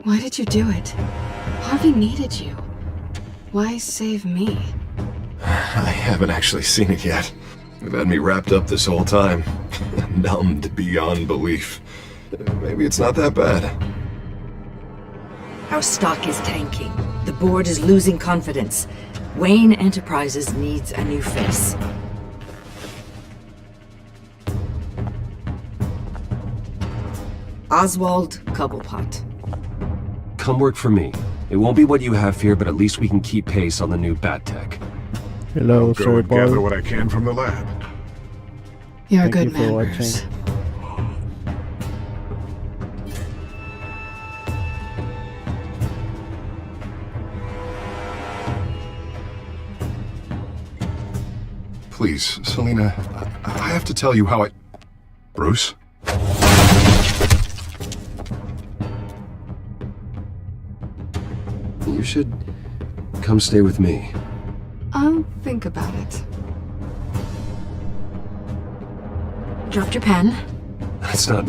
Why did you do it? Harvey needed you. Why save me? I haven't actually seen it yet. They've had me wrapped up this whole time. Numbed beyond belief. Maybe it's not that bad. Our stock is tanking. The board is losing confidence. Wayne Enterprises needs a new face. Oswald Cobblepot. Come work for me. It won't be what you have here, but at least we can keep pace on the new bat tech. Hello, I'll go Sir and gather Paul. what I can from the lab. You're a Thank good you for man, watching. Bruce. Please, Selena, I have to tell you how I... Bruce? You should come stay with me. I'll think about it. Dropped your pen. That's not...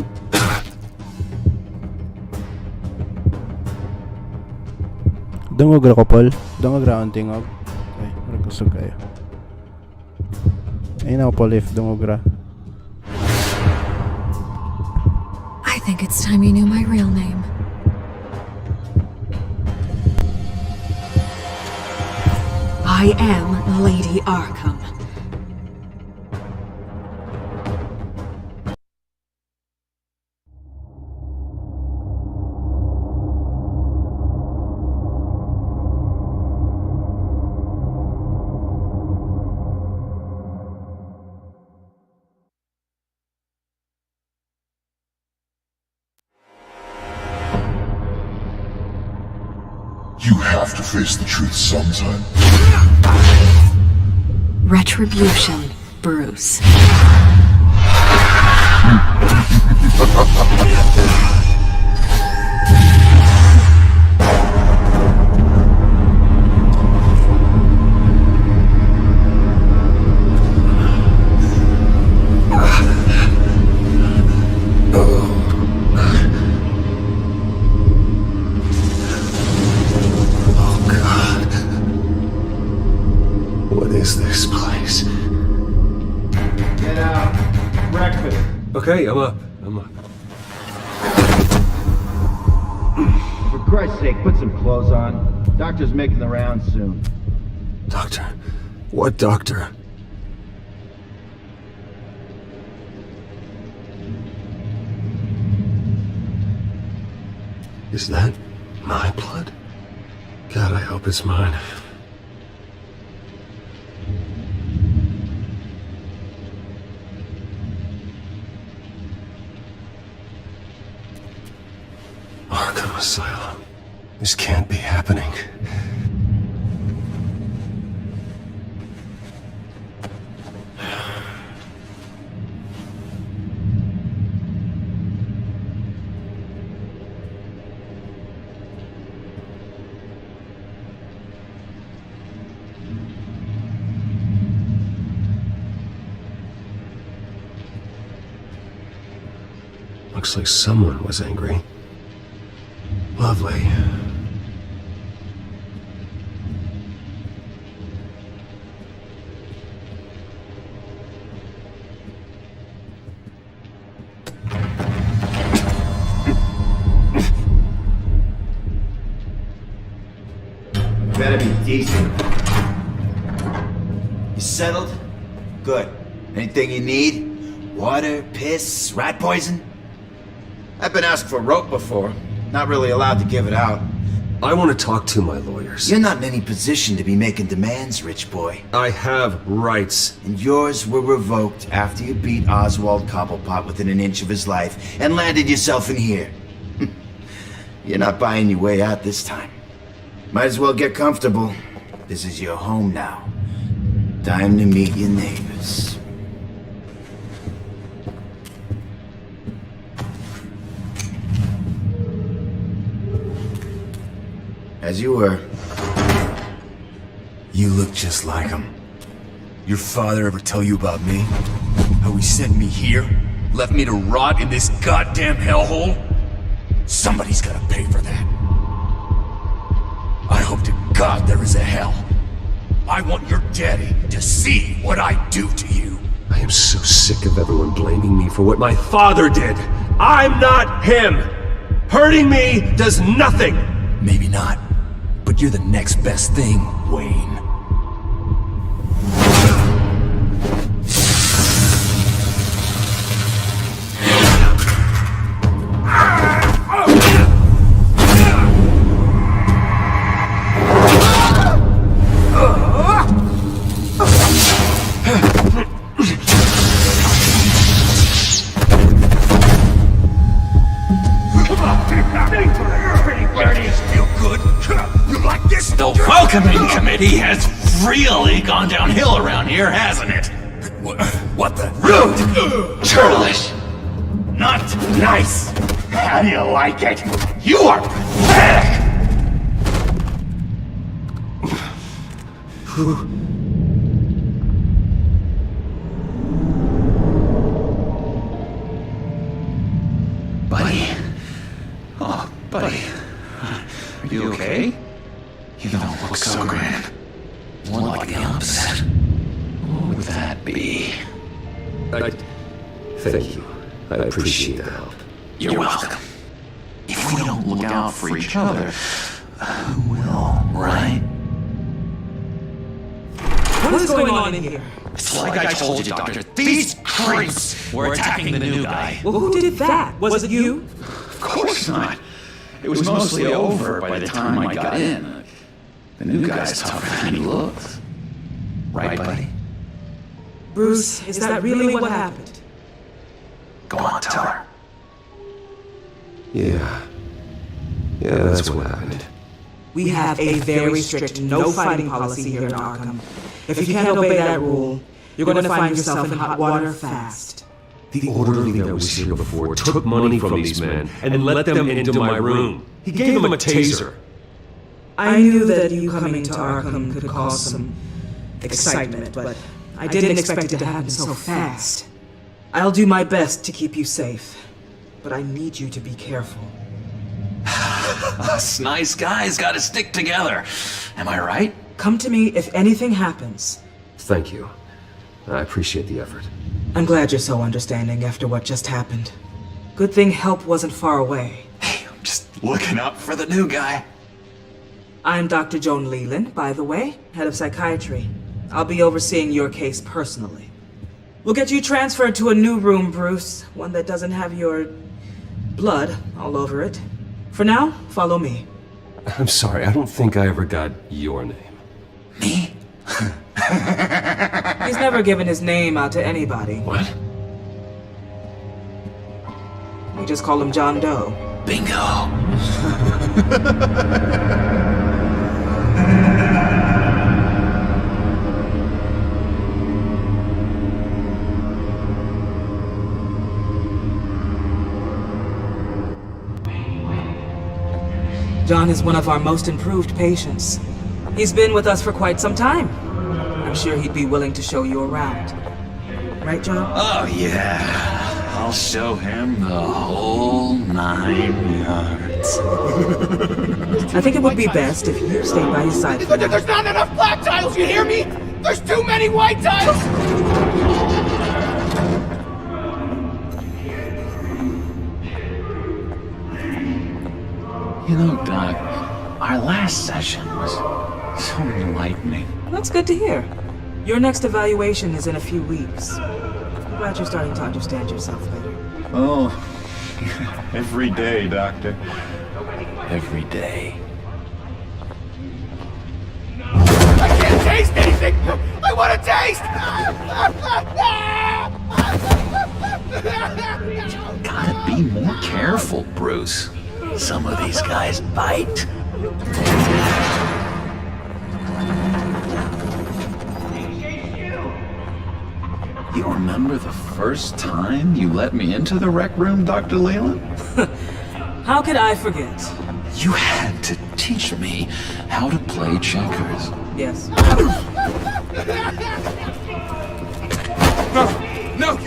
Dungog ra ko, Paul. Dungog ra ang tingog. Okay, kusog kayo. Ayun ako, Paul, if dungog ra. I think it's time you knew my real name. I am Lady Arkham. You have to face the truth sometime. Retribution, Bruce. What is this place? Get out. Breakfast. Okay, I'm up. For Christ's sake, put some clothes on. Doctor's making the rounds soon. Doctor? What doctor? Is that my blood? God, I hope it's mine. Arkham Asylum. This can't be happening. Looks like someone was angry. Lovely. Better be decent. You settled? Good. Anything you need? Water, piss, rat poison? I've been asked for rope before. Not really allowed to give it out. I want to talk to my lawyers. You're not in any position to be making demands, rich boy. I have rights. And yours were revoked after you beat Oswald Cobblepot within an inch of his life and landed yourself in here. You're not buying your way out this time. Might as well get comfortable. This is your home now. Time to meet your neighbors. As you were. You look just like him. Your father ever tell you about me? How he sent me here? Left me to rot in this goddamn hellhole? Somebody's gotta pay for that. I hope to God there is a hell. I want your daddy to see what I do to you. I am so sick of everyone blaming me for what my father did. I'm not him! Hurting me does nothing! Maybe not, but you're the next best thing, Wayne. The welcoming committee has really gone downhill around here, hasn't it? What the? Rude! Churlish! Not nice! How do you like it? You are pathetic! Buddy? Oh, buddy. Are you okay? You don't look so grand. More like the opposite. What would that be? Thank you. I appreciate the help. You're welcome. If we don't look out for each other, who will, right? What is going on in here? It's like I told you, Doctor. These creeps were attacking the new guy. Well, who did that? Was it you? Of course not. It was mostly over by the time I got in. The new guy's tougher than he looks. Right, buddy? Bruce, is that really what happened? Go on, tell her. Yeah, that's what happened. We have a very strict no fighting policy here in Arkham. If you can't obey that rule, you're going to find yourself in hot water fast. The orderly that was here before took money from these men and let them into my room. He gave them a taser. I knew that you coming to Arkham could cause some excitement, but I didn't expect it to happen so fast. I'll do my best to keep you safe, but I need you to be careful. Us nice guys gotta stick together. Am I right? Come to me if anything happens. Thank you. I appreciate the effort. I'm glad you're so understanding after what just happened. Good thing help wasn't far away. Hey, I'm just looking out for the new guy. I'm Dr. Joan Leland, by the way, head of psychiatry. I'll be overseeing your case personally. We'll get you transferred to a new room, Bruce. One that doesn't have your blood all over it. For now, follow me. I'm sorry, I don't think I ever got your name. Me? He's never given his name out to anybody. What? We just call him John Doe. Bingo. John is one of our most improved patients. He's been with us for quite some time. I'm sure he'd be willing to show you around. Right, John? Oh, yeah. I'll show him the whole 9 yards. I think it would be best if you stayed by his side. There's not enough black tiles, you hear me? There's too many white tiles! You know, Doc, our last session was so enlightening. That's good to hear. Your next evaluation is in a few weeks. I'm glad you're starting to understand yourself better. Oh, every day, Doctor. Every day. I can't taste anything! I want to taste! Gotta be more careful, Bruce. Some of these guys bite. You remember the first time you let me into the rec room, Dr. Leland? How could I forget? You had to teach me how to play checkers. Yes. No,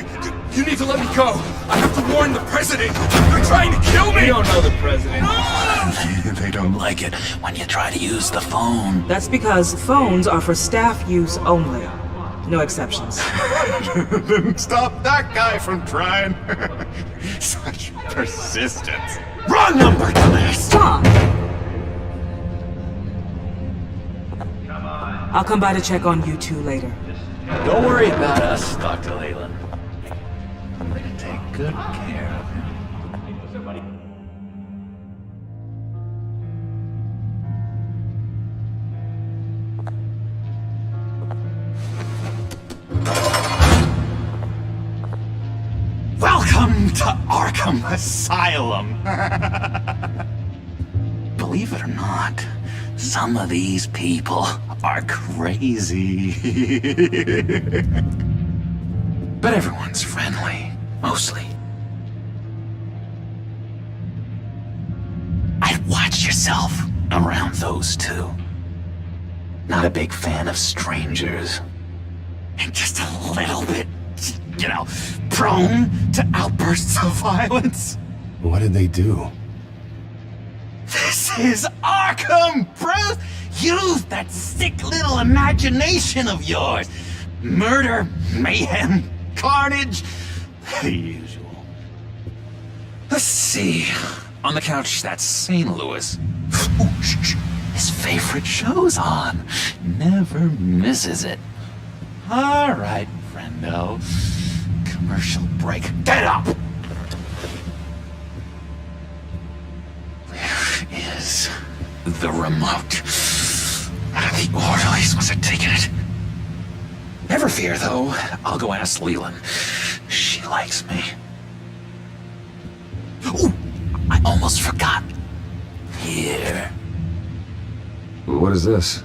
you need to let me go. I have to warn the president. They're trying to kill me. You don't know the president. They don't like it when you try to use the phone. That's because phones are for staff use only. No exceptions. Then stop that guy from trying. Such persistence. Wrong number, dumbass! Tom! I'll come by to check on you two later. Don't worry about us, Dr. Leyland. I'm gonna take good care of him. Welcome to Arkham Asylum! Believe it or not, some of these people are crazy. But everyone's friendly, mostly. I'd watch yourself around those two. Not a big fan of strangers. And just a little bit, prone to outbursts of violence. What did they do? This is Arkham, Bruce! Use that sick little imagination of yours. Murder, mayhem, carnage, the usual. Let's see. On the couch, that's St. Louis. Ooh, shh. His favorite show's on. Never misses it. All right, friendo. Commercial break. Get up! Where is the remote? The orderlies must have taken it. Never fear, though. I'll go ask Leland. She likes me. Ooh, I almost forgot. Here. What is this?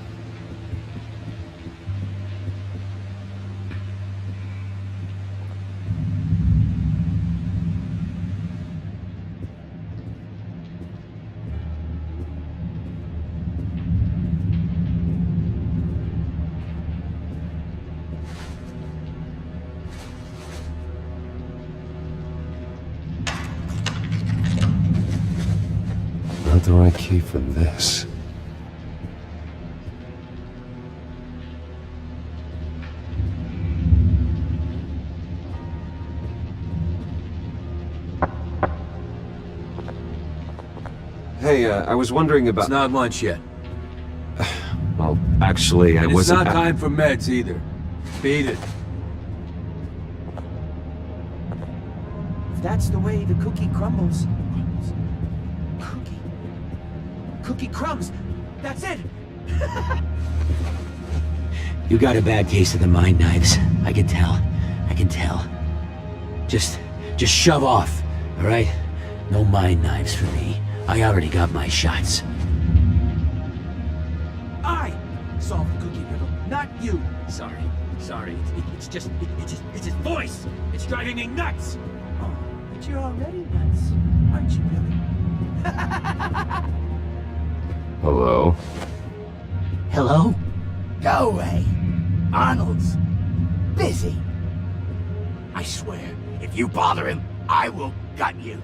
Not the right key for this. Hey, I was wondering about... It's not lunch yet. Well, actually, I wasn't... It's not time for meds either. Beat it. If that's the way the cookie crumbles. Cookie crumbs. That's it. You got a bad case of the mind knives. I can tell. I can tell. Just shove off, all right? No mind knives for me. I already got my shots. I solved the cookie riddle, not you. Sorry. It's just his voice. It's driving me nuts. Oh, but you're already nuts, aren't you, Billy? Hello? Hello? Go away. Arnold's busy. I swear, if you bother him, I will gut you.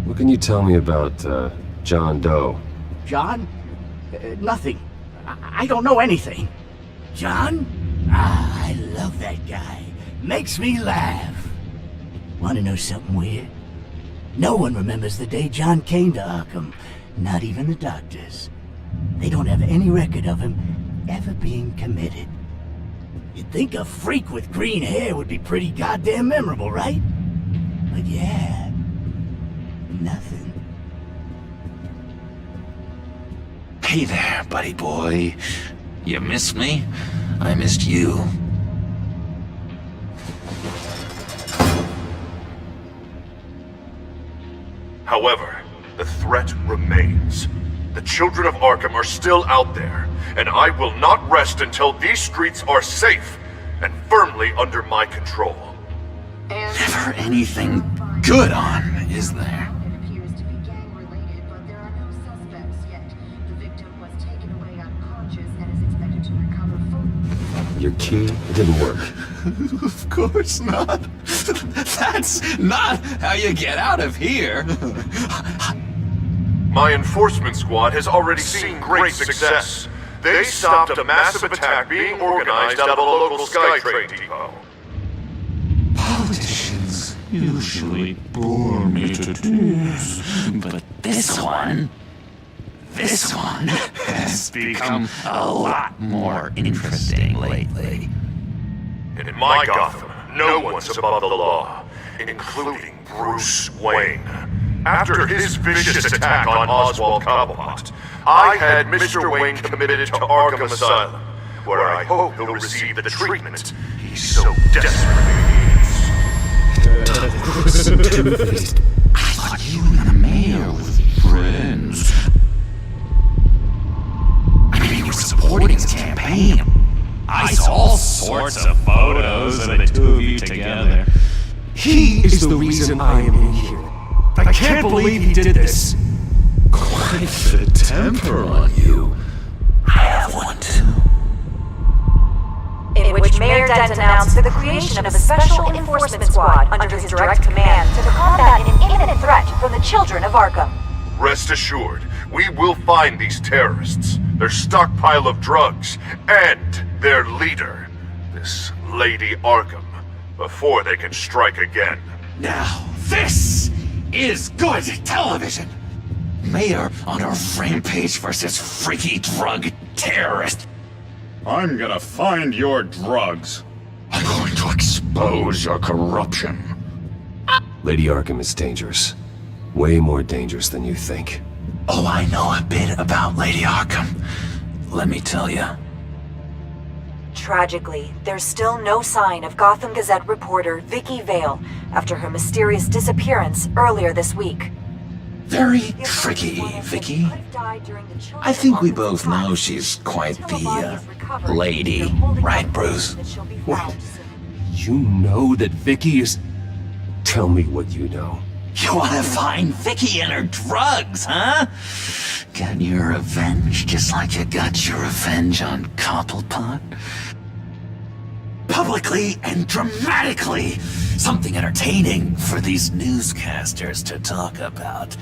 What can you tell me about, John Doe? John? Nothing. I don't know anything. John? Ah, I love that guy. Makes me laugh. Want to know something weird? No one remembers the day John came to Arkham. Not even the doctors. They don't have any record of him ever being committed. You'd think a freak with green hair would be pretty goddamn memorable, right? But yeah, nothing. Hey there, buddy boy. You missed me? I missed you. However, the threat remains. The children of Arkham are still out there, and I will not rest until these streets are safe and firmly under my control. Never anything good on, is there? Your key didn't work. Of course not. That's not how you get out of here. My enforcement squad has already seen great success. They stopped a massive attack being organized out of a local Skytrade depot. Politicians usually bore me to tears, but this one has become a lot more interesting lately. In my Gotham, no one's above the law, including Bruce Wayne. After his vicious attack on Oswald Cobblepot, I had Mr. Wayne committed to Arkham Asylum, where I hope he'll receive the treatment he so desperately needs. I thought you and the mayor were friends. I mean, you were supporting his campaign. I saw all sorts of photos of the two of you together. He is the reason I am in here. I can't believe he did this. Quite the temper on you. I have one too. In which Mayor Dent announced the creation of a special enforcement squad under his direct command to combat an imminent threat from the children of Arkham. Rest assured, we will find these terrorists, their stockpile of drugs, and their leader, this Lady Arkham, before they can strike again. Now, this is good television. Mayor on a rampage versus freaky drug terrorist. I'm gonna find your drugs. I'm going to expose your corruption. Lady Arkham is dangerous. Way more dangerous than you think. Oh, I know a bit about Lady Arkham. Let me tell you. Tragically, there's still no sign of Gotham Gazette reporter Vicky Vale after her mysterious disappearance earlier this week. Very tricky, Vicky. I think we both know she's quite the, lady, right, Bruce? What? You know that Vicky is... Tell me what you know. You wanna find Vicky and her drugs, huh? Get your revenge just like you got your revenge on Cobblepot? Publicly and dramatically! Something entertaining for these newscasters to talk about.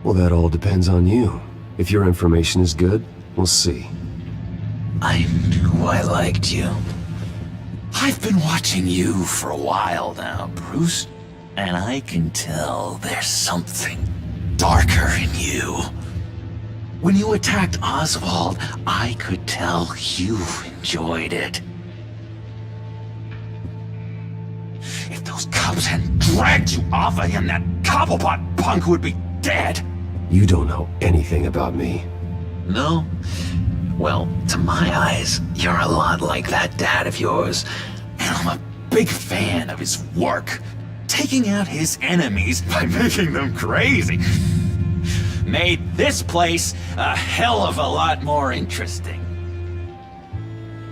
Well, that all depends on you. If your information is good, we'll see. I knew I liked you. I've been watching you for a while now, Bruce. And I can tell there's something darker in you. When you attacked Oswald, I could tell you enjoyed it. If those cops hadn't dragged you off of him, that Cobblepot punk would be dead. You don't know anything about me. No? Well, to my eyes, you're a lot like that dad of yours. And I'm a big fan of his work. Taking out his enemies by making them crazy. Made this place a hell of a lot more interesting.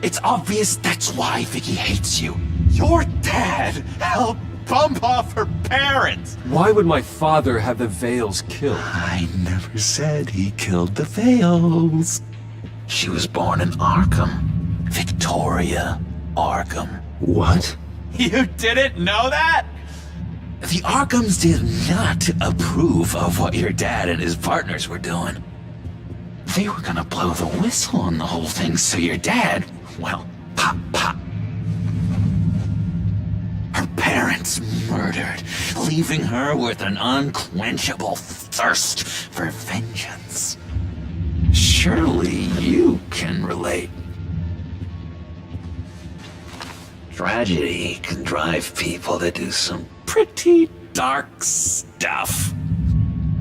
It's obvious that's why Vicky hates you. Your dad helped bump off her parents. Why would my father have the Vales killed? I never said he killed the Vales. She was born in Arkham. Victoria Arkham. What? You didn't know that? The Arkhams did not approve of what your dad and his partners were doing. They were gonna blow the whistle on the whole thing, so your dad, well, pop. Her parents murdered, leaving her with an unquenchable thirst for vengeance. Surely you can relate. Tragedy can drive people to do some pretty dark stuff.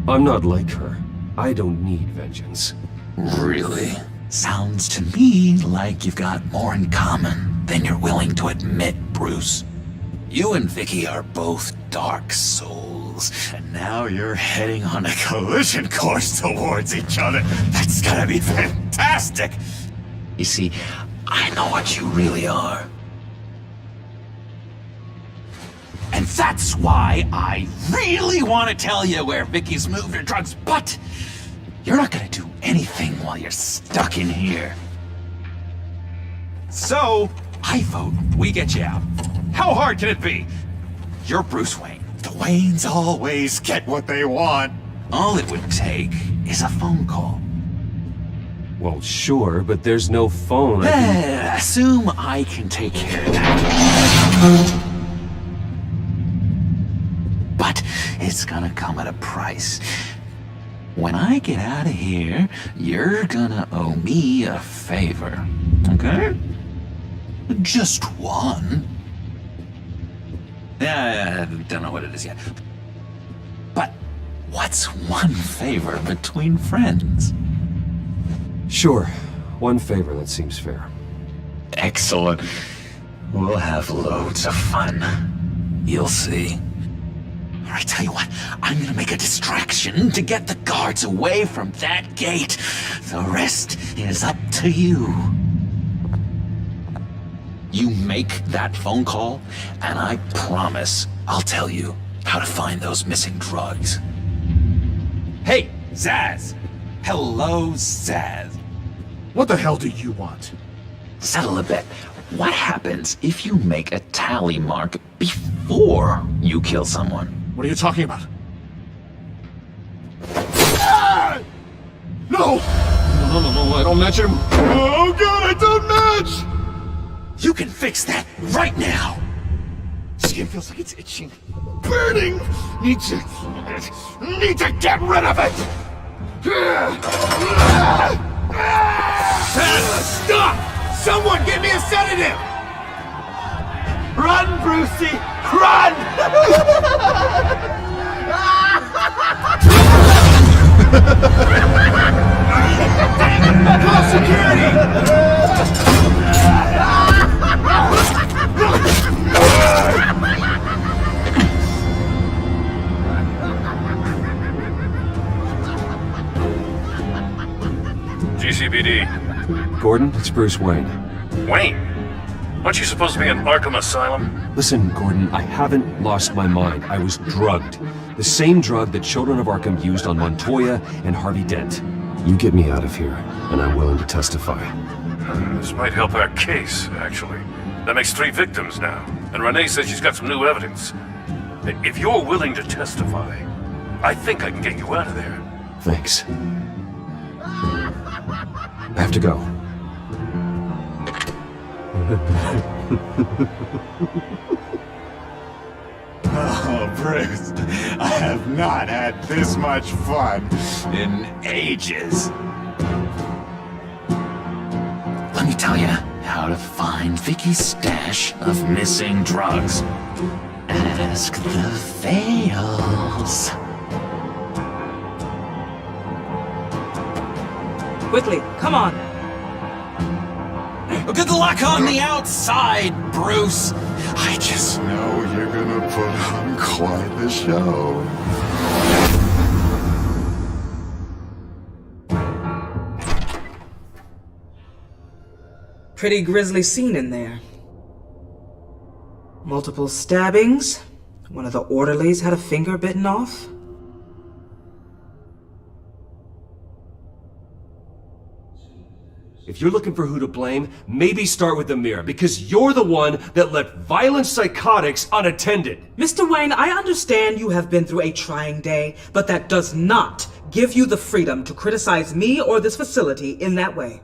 I'm not like her. I don't need vengeance. Really? Sounds to me like you've got more in common than you're willing to admit, Bruce. You and Vicky are both dark souls, and now you're heading on a collision course towards each other. That's gonna be fantastic! You see, I know what you really are. And that's why I really want to tell you where Vicky's moved her drugs, but you're not gonna do anything while you're stuck in here. So, I vote we get you out. How hard can it be? You're Bruce Wayne. The Waynes always get what they want. All it would take is a phone call. Well, sure, but there's no phone. Assume I can take care of that. But it's gonna come at a price. When I get out of here, you're gonna owe me a favor. Okay? Just one. I don't know what it is yet. But what's one favor between friends? Sure. One favor, that seems fair. Excellent. We'll have loads of fun. You'll see. All right, tell you what, I'm gonna make a distraction to get the guards away from that gate. The rest is up to you. You make that phone call, and I promise I'll tell you how to find those missing drugs. Hey, Zaz! Hello, Zaz. What the hell do you want? Settle a bet. What happens if you make a tally mark before you kill someone? What are you talking about? Ah! No! No, I don't match him. Oh god, I don't match! You can fix that right now! Skin feels like it's itching. Burning! Need to get rid of it! Stop! Someone give me a sedative! Run, Brucey! Run! Call security! GCPD. Gordon, it's Bruce Wayne. Wayne? Aren't you supposed to be in Arkham Asylum? Listen, Gordon, I haven't lost my mind. I was drugged. The same drug that Children of Arkham used on Montoya and Harvey Dent. You get me out of here, and I'm willing to testify. This might help our case, actually. That makes 3 victims now, and Renee says she's got some new evidence. If you're willing to testify, I think I can get you out of there. Thanks. I have to go. Oh, Bruce, I have not had this much fun in ages. Let me tell you how to find Vicky's stash of missing drugs. Ask the Fails. Quickly, come on. Good luck on the outside, Bruce. I just know you're gonna put on quite the show. Pretty grisly scene in there. Multiple stabbings. One of the orderlies had a finger bitten off. If you're looking for who to blame, maybe start with the mirror, because you're the one that left violent psychotics unattended. Mr. Wayne, I understand you have been through a trying day, but that does not give you the freedom to criticize me or this facility in that way.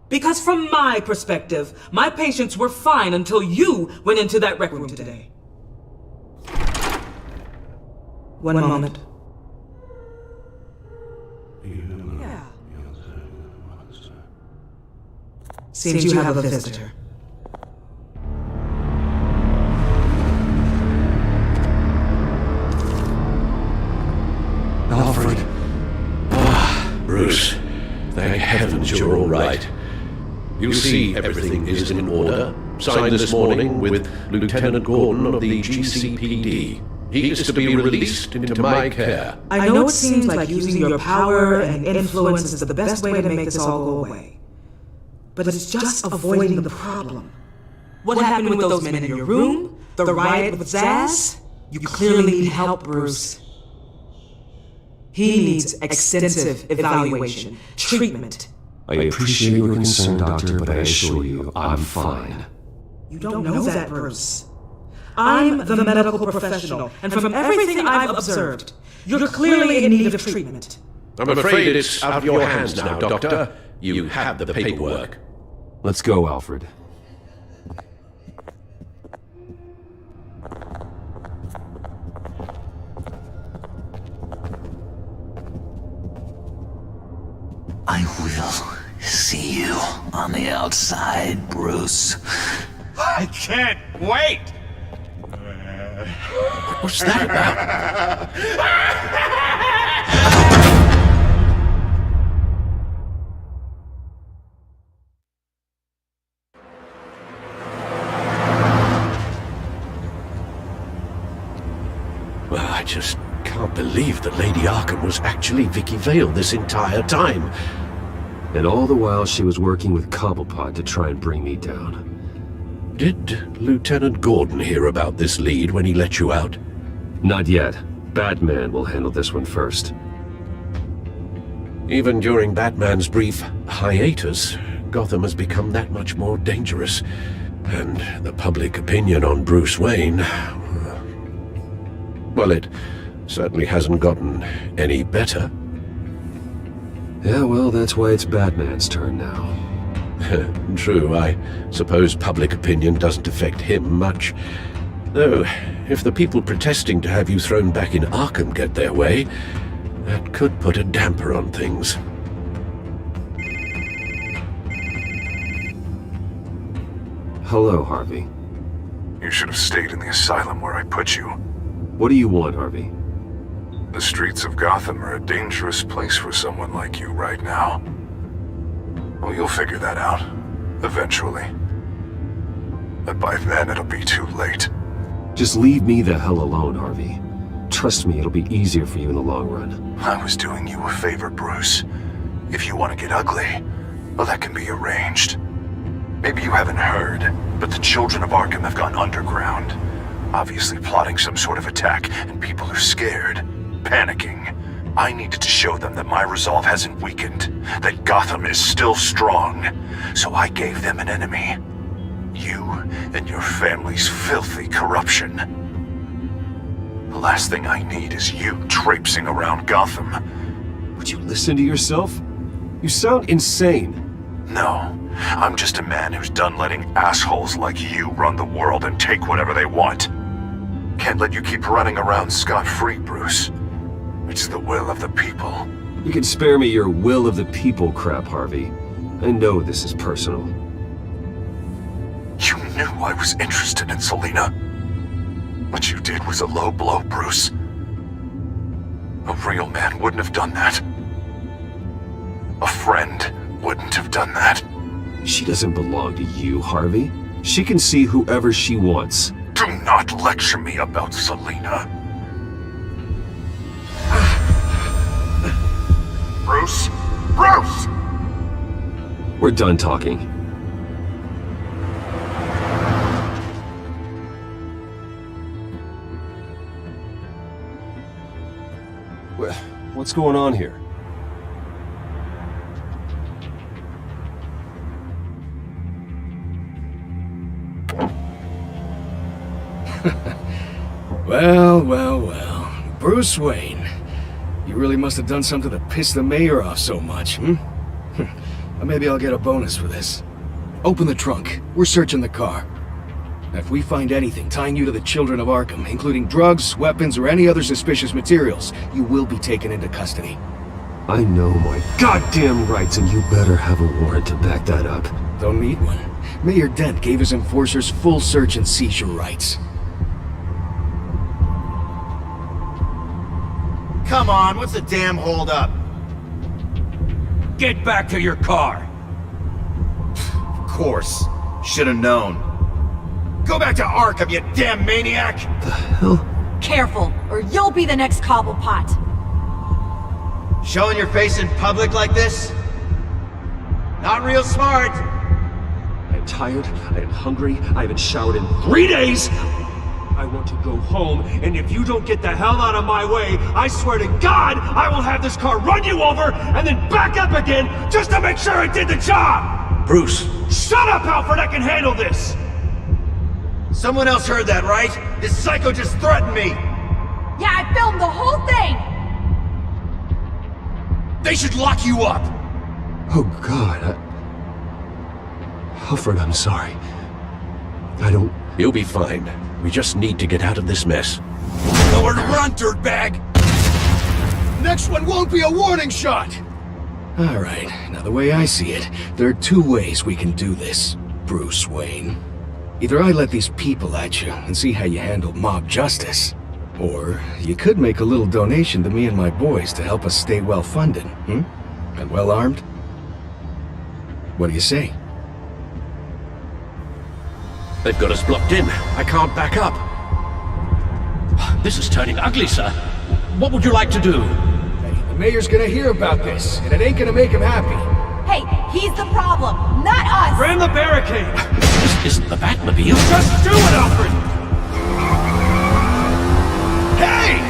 Because from my perspective, my patients were fine until you went into that rec room today. One moment. Yeah. Seems you have a visitor. Alfred. Bruce, thank heavens you're all right. You see, everything is in order. Signed this morning with Lieutenant Gordon of the GCPD. He is to be released into my care. I know it seems like using your power and influence is the best way to make this all go away. But it's just avoiding the problem. What happened with those men in your room? The riot with Zaz? You clearly need help, Bruce. He needs extensive evaluation, treatment. I appreciate your concern, Doctor, but I assure you, I'm fine. You don't know that, Bruce. I'm the medical professional, and from everything I've observed, you're clearly in need of treatment. I'm afraid it's out of your hands now, Doctor. You have the paperwork. Let's go, Alfred. I will see you on the outside, Bruce. I can't wait! What's that about? Well, I just can't believe that Lady Arkham was actually Vicky Vale this entire time. And all the while she was working with Cobblepot to try and bring me down. Did Lieutenant Gordon hear about this lead when he let you out? Not yet. Batman will handle this one first. Even during Batman's brief hiatus, Gotham has become that much more dangerous. And the public opinion on Bruce Wayne... well, it certainly hasn't gotten any better. Yeah, well, that's why it's Batman's turn now. True, I suppose public opinion doesn't affect him much. Though, if the people protesting to have you thrown back in Arkham get their way, that could put a damper on things. Hello, Harvey. You should have stayed in the asylum where I put you. What do you want, Harvey? The streets of Gotham are a dangerous place for someone like you right now. Well, you'll figure that out, eventually. But by then, it'll be too late. Just leave me the hell alone, Harvey. Trust me, it'll be easier for you in the long run. I was doing you a favor, Bruce. If you want to get ugly, well, that can be arranged. Maybe you haven't heard, but the children of Arkham have gone underground. Obviously plotting some sort of attack, and people are scared, panicking. I needed to show them that my resolve hasn't weakened, that Gotham is still strong. So I gave them an enemy. You and your family's filthy corruption. The last thing I need is you traipsing around Gotham. Would you listen to yourself? You sound insane. No, I'm just a man who's done letting assholes like you run the world and take whatever they want. Can't let you keep running around scot-free, Bruce. It's the will of the people. You can spare me your will of the people crap, Harvey. I know this is personal. You knew I was interested in Selina. What you did was a low blow, Bruce. A real man wouldn't have done that. A friend wouldn't have done that. She doesn't belong to you, Harvey. She can see whoever she wants. Do not lecture me about Selina. Bruce? Bruce! We're done talking. What's going on here? Well. Bruce Wayne. You really must have done something to piss the mayor off so much, Well, maybe I'll get a bonus for this. Open the trunk. We're searching the car. If we find anything tying you to the children of Arkham, including drugs, weapons, or any other suspicious materials, you will be taken into custody. I know my goddamn rights, and you better have a warrant to back that up. Don't need one. Mayor Dent gave his enforcers full search and seizure rights. Come on, what's the damn holdup? Get back to your car! Of course. Should've known. Go back to Arkham, you damn maniac! The hell? Careful, or you'll be the next Cobblepot. Showing your face in public like this? Not real smart. I am tired, I am hungry, I haven't showered in 3 days! I want to go home, and if you don't get the hell out of my way, I swear to God, I will have this car run you over, and then back up again, just to make sure it did the job! Bruce! Shut up, Alfred, I can handle this! Someone else heard that, right? This psycho just threatened me! Yeah, I filmed the whole thing! They should lock you up! Oh, God, Alfred, I'm sorry. I don't... You'll be fine. We just need to get out of this mess. Nowhere to run, dirtbag! Next one won't be a warning shot! Alright, now the way I see it, there are two ways we can do this, Bruce Wayne. Either I let these people at you and see how you handle mob justice, or you could make a little donation to me and my boys to help us stay well-funded, and well-armed. What do you say? They've got us blocked in. I can't back up. This is turning ugly, sir. What would you like to do? Hey, the mayor's gonna hear about this, and it ain't gonna make him happy. Hey, he's the problem, not us! Ram the barricade! This isn't the Batmobile. Just do it, Alfred! Hey!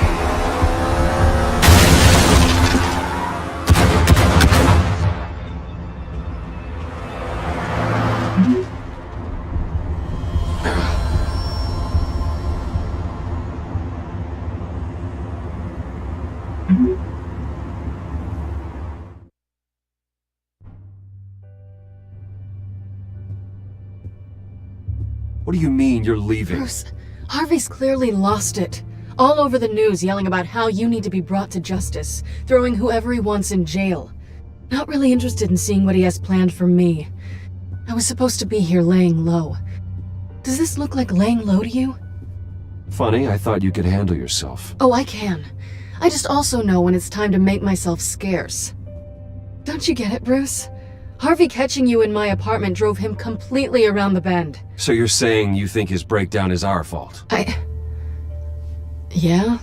What do you mean you're leaving? Bruce, Harvey's clearly lost it. All over the news yelling about how you need to be brought to justice, throwing whoever he wants in jail. Not really interested in seeing what he has planned for me. I was supposed to be here laying low. Does this look like laying low to you? Funny, I thought you could handle yourself. Oh, I can. I just also know when it's time to make myself scarce. Don't you get it, Bruce? Harvey catching you in my apartment drove him completely around the bend. So you're saying you think his breakdown is our fault? Yeah?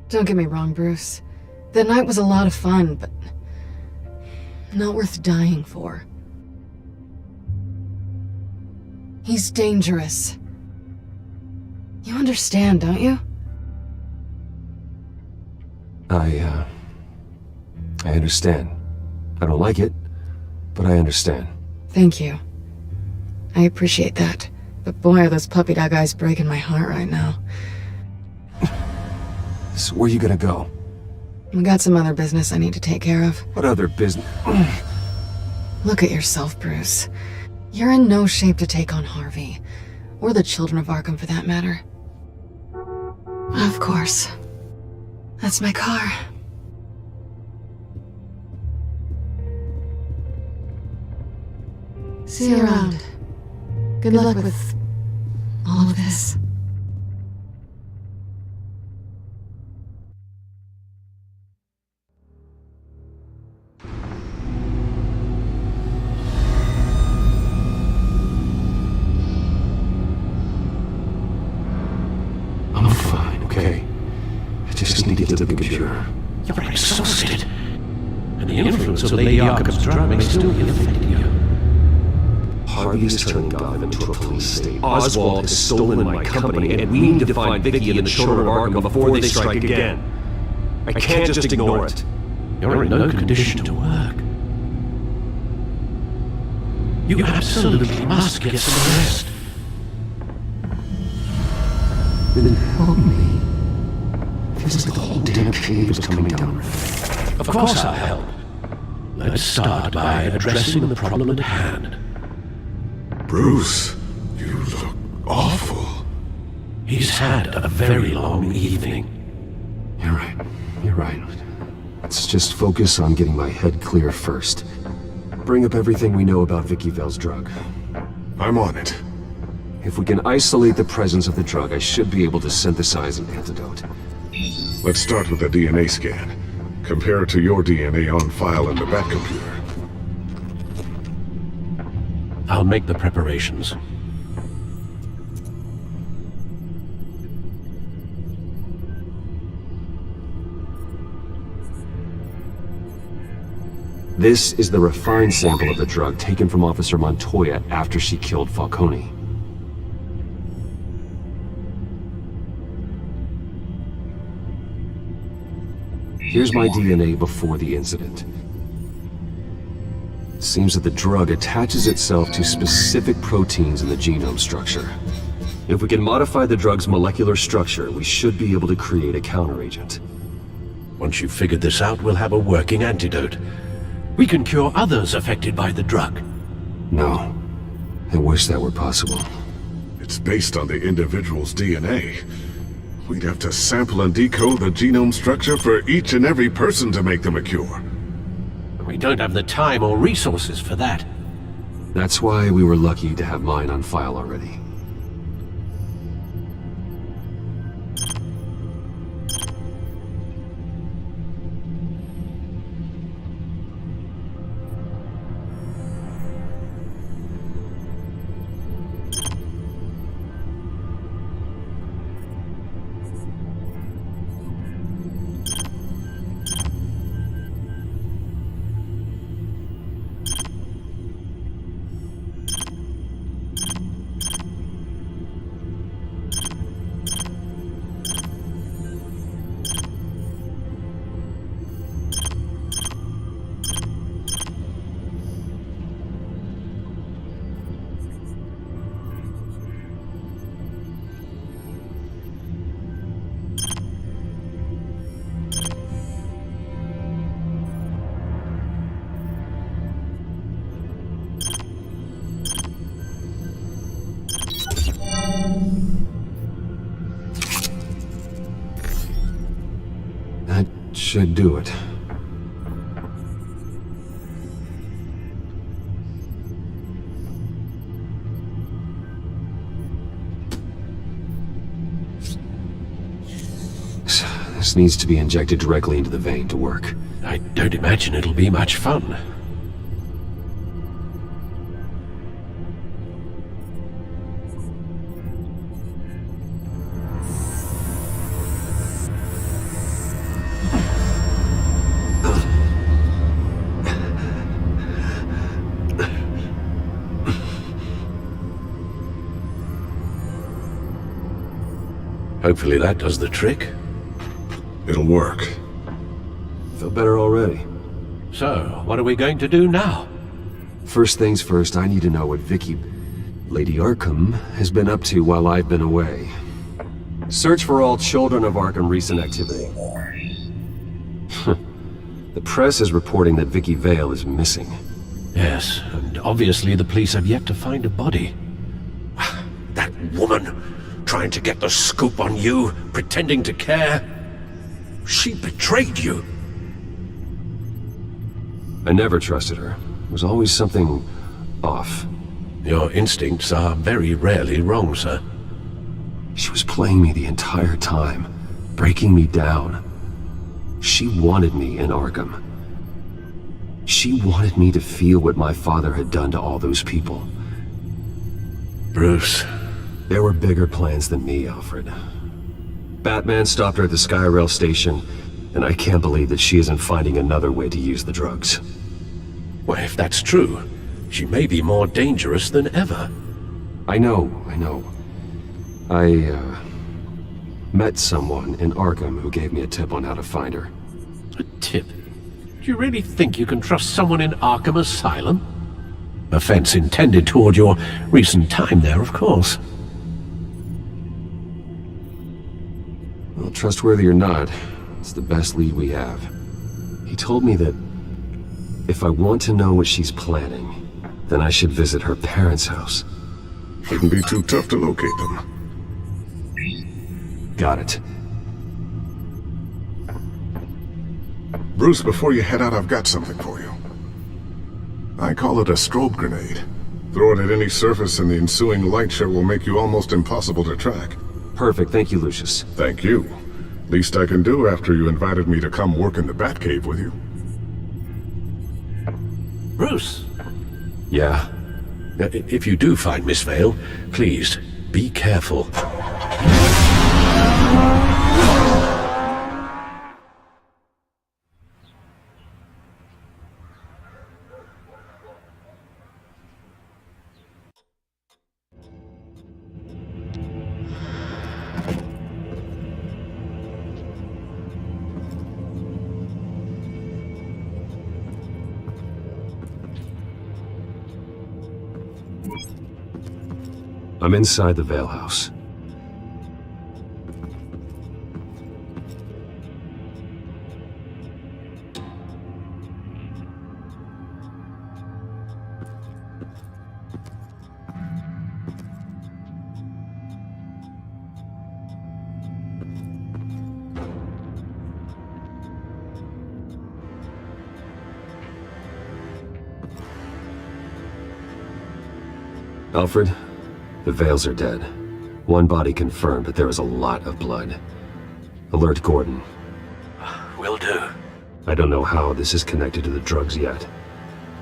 Don't get me wrong, Bruce. That night was a lot of fun, but not worth dying for. He's dangerous. You understand, don't you? I understand. I don't like it, but I understand. Thank you. I appreciate that. But boy, are those puppy dog eyes breaking my heart right now. So where are you gonna go? I got some other business I need to take care of. What other business? Look at yourself, Bruce. You're in no shape to take on Harvey. Or the children of Arkham, for that matter. Of course. That's my car. See you around. Good luck with all of this. I'm fine, okay? I just need to get to the computer. You're exhausted. And the influence of Lady Arkham's drug may still be affecting you. Harvey is turning Gotham into a police state. Oswald has stolen my company, and we need to find Vicky and the children of Arkham before they strike again. I can't just ignore it. You're in no condition to work. You absolutely must get some rest. Then help me. Feels like the whole damn cave is coming down. Of course I'll help. Let's start by addressing the problem at hand. Bruce, you look awful. He's had a very long evening. You're right. You're right. Let's just focus on getting my head clear first. Bring up everything we know about Vicky Vale's drug. I'm on it. If we can isolate the presence of the drug, I should be able to synthesize an antidote. Let's start with a DNA scan. Compare it to your DNA on file in the Batcomputer. I'll make the preparations. This is the refined sample of the drug taken from Officer Montoya after she killed Falcone. Here's my DNA before the incident. It seems that the drug attaches itself to specific proteins in the genome structure. If we can modify the drug's molecular structure, we should be able to create a counteragent. Once you've figured this out, we'll have a working antidote. We can cure others affected by the drug. No. I wish that were possible. It's based on the individual's DNA. We'd have to sample and decode the genome structure for each and every person to make them a cure. We don't have the time or resources for that. That's why we were lucky to have mine on file already. That should do it. This needs to be injected directly into the vein to work. I don't imagine it'll be much fun. Hopefully that does the trick. It'll work. Feel better already. So, what are we going to do now? First things first, I need to know what Lady Arkham, has been up to while I've been away. Search for all children of Arkham recent activity. The press is reporting that Vicky Vale is missing. Yes, and obviously the police have yet to find a body. That woman, trying to get the scoop on you, pretending to care. She betrayed you. I never trusted her. There was always something off. Your instincts are very rarely wrong, sir. She was playing me the entire time, breaking me down. She wanted me in Arkham. She wanted me to feel what my father had done to all those people. Bruce. There were bigger plans than me, Alfred. Batman stopped her at the Skyrail station, and I can't believe that she isn't finding another way to use the drugs. Well, if that's true, she may be more dangerous than ever. I know. I met someone in Arkham who gave me a tip on how to find her. A tip? Do you really think you can trust someone in Arkham Asylum? Offense intended toward your recent time there, of course. Well, trustworthy or not, it's the best lead we have. He told me that if I want to know what she's planning, then I should visit her parents' house. Shouldn't be too tough to locate them. Got it. Bruce, before you head out, I've got something for you. I call it a strobe grenade. Throw it at any surface and the ensuing light show will make you almost impossible to track. Perfect, thank you, Lucius. Thank you. Least I can do after you invited me to come work in the Batcave with you. Bruce! Yeah? If you do find Miss Vale, please, be careful. I'm inside the Vale house. Alfred, the Vales are dead. One body confirmed, but there is a lot of blood. Alert Gordon. Will do. I don't know how this is connected to the drugs yet.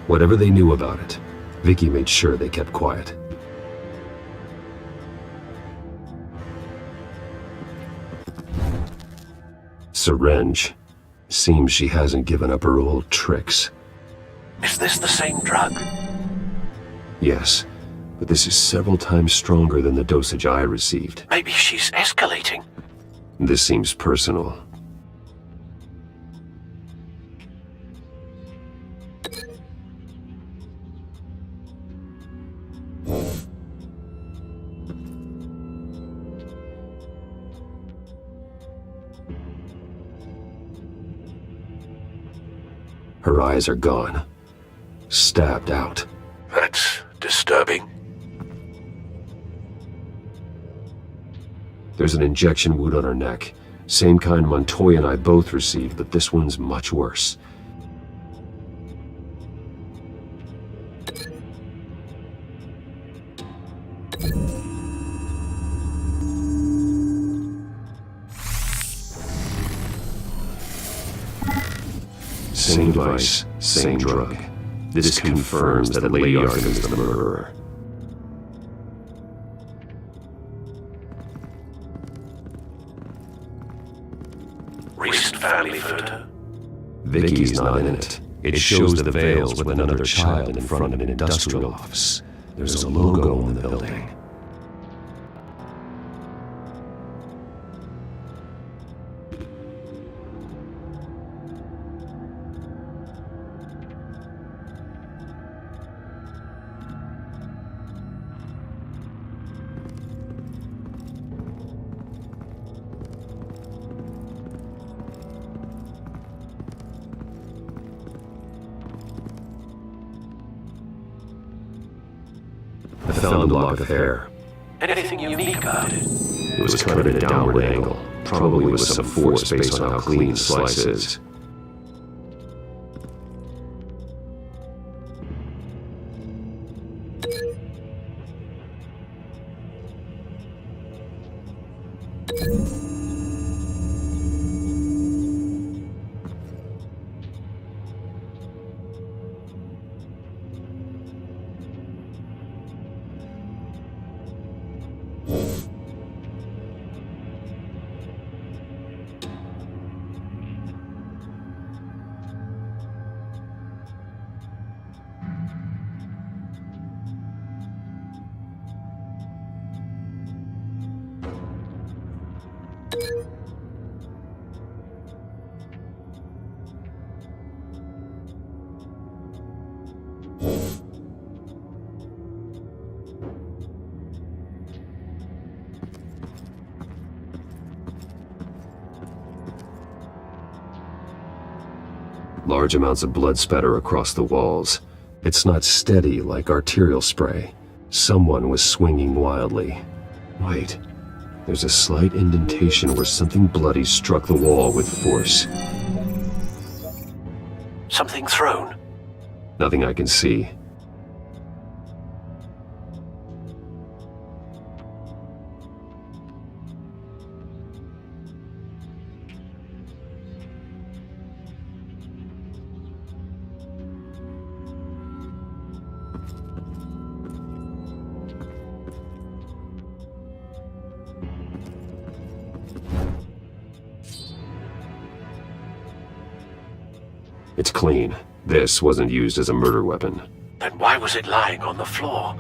Whatever they knew about it, Vicky made sure they kept quiet. Syringe. Seems she hasn't given up her old tricks. Is this the same drug? Yes, but this is several times stronger than the dosage I received. Maybe she's escalating. This seems personal. Her eyes are gone. Stabbed out. That's disturbing. There's an injection wound on her neck. Same kind Montoya and I both received, but this one's much worse. Same device, same drug. This confirms that Lady Arkham is the murderer. Recent family photo. Vicky's not in it. It shows the Vales with another child in front of an industrial office. There's a logo on the building. I found a lock of hair. Anything unique about it? It was cut at a downward angle, probably with some force based on how clean the slice is. Large amounts of blood spatter across the walls. It's not steady like arterial spray. Someone was swinging wildly. Wait, there's a slight indentation where something bloody struck the wall with force. Something thrown? Nothing I can see. It's clean. This wasn't used as a murder weapon. Then why was it lying on the floor?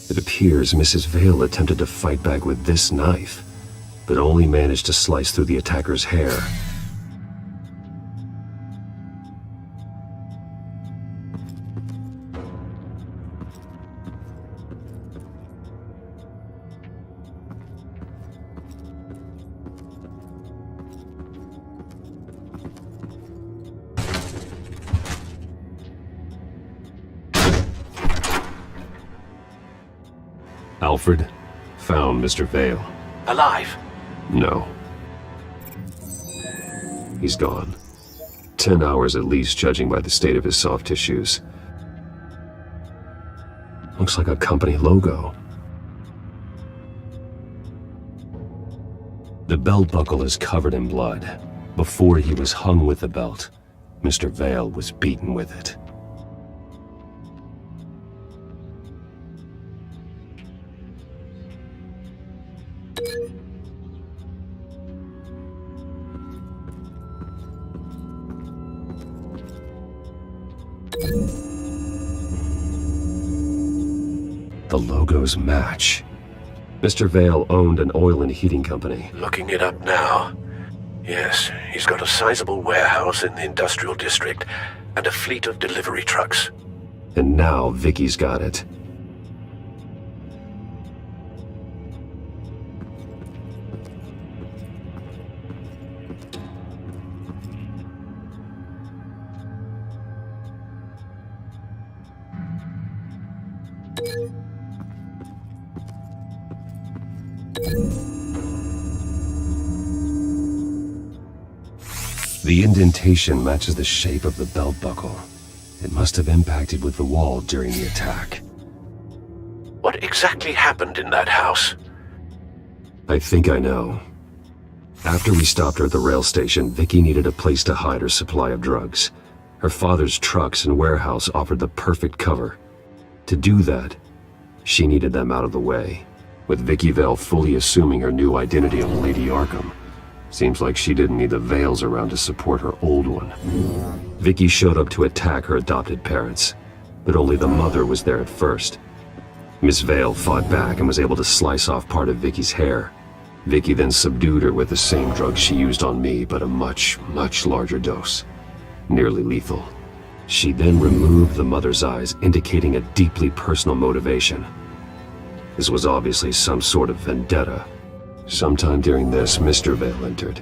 It appears Mrs. Vale attempted to fight back with this knife, but only managed to slice through the attacker's hair. Alfred found Mr. Vale. Alive? No. He's gone. 10 hours at least, judging by the state of his soft tissues. Looks like a company logo. The belt buckle is covered in blood. Before he was hung with the belt, Mr. Vale was beaten with it. The logos match. Mr. Vale owned an oil and heating company. Looking it up now. Yes, he's got a sizable warehouse in the industrial district and a fleet of delivery trucks. And now Vicky's got it. The indentation matches the shape of the belt buckle. It must have impacted with the wall during the attack. What exactly happened in that house? I think I know. After we stopped her at the rail station, Vicky needed a place to hide her supply of drugs. Her father's trucks and warehouse offered the perfect cover. To do that, she needed them out of the way. With Vicky Vale fully assuming her new identity of Lady Arkham, seems like she didn't need the Vales around to support her old one. Vicky showed up to attack her adopted parents, but only the mother was there at first. Miss Vale fought back and was able to slice off part of Vicky's hair. Vicky then subdued her with the same drug she used on me, but a much, much larger dose. Nearly lethal. She then removed the mother's eyes, indicating a deeply personal motivation. This was obviously some sort of vendetta. Sometime during this, Mr. Vale entered.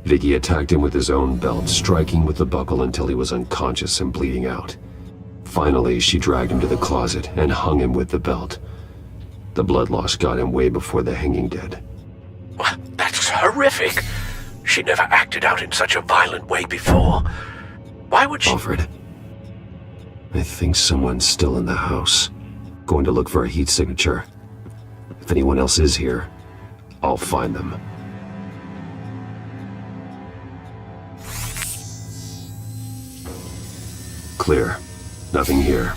Vicky attacked him with his own belt, striking with the buckle until he was unconscious and bleeding out. Finally, she dragged him to the closet and hung him with the belt. The blood loss got him way before the hanging did. That's horrific. She never acted out in such a violent way before. Why would she— Alfred, I think someone's still in the house. Going to look for a heat signature. If anyone else is here, I'll find them. Clear. Nothing here.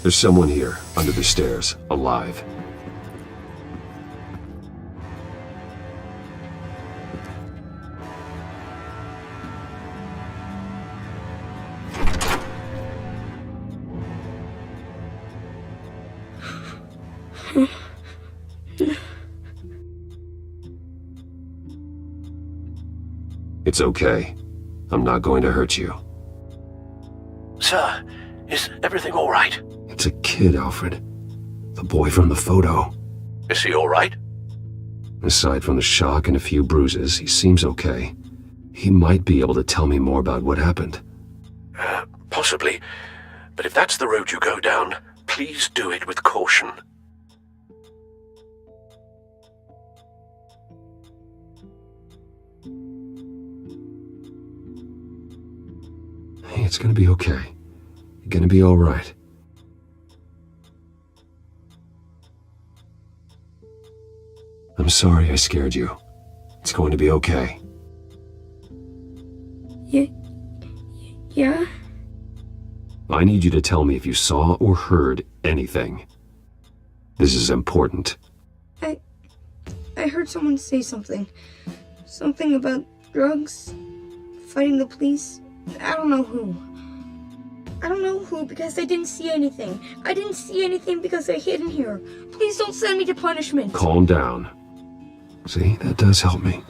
There's someone here, under the stairs, alive. It's okay. I'm not going to hurt you. Sir, is everything all right? It's a kid, Alfred. The boy from the photo. Is he all right? Aside from the shock and a few bruises, he seems okay. He might be able to tell me more about what happened. Possibly. But if that's the road you go down, please do it with caution. Hey, it's gonna be okay. You're gonna be all right. I'm sorry I scared you. It's going to be okay. Yeah? I need you to tell me if you saw or heard anything. This is important. I heard someone say something. Something about drugs, fighting the police. I don't know who. Because I didn't see anything. I didn't see anything because I hid in here. Please don't send me to punishment. Calm down. See, that does help me.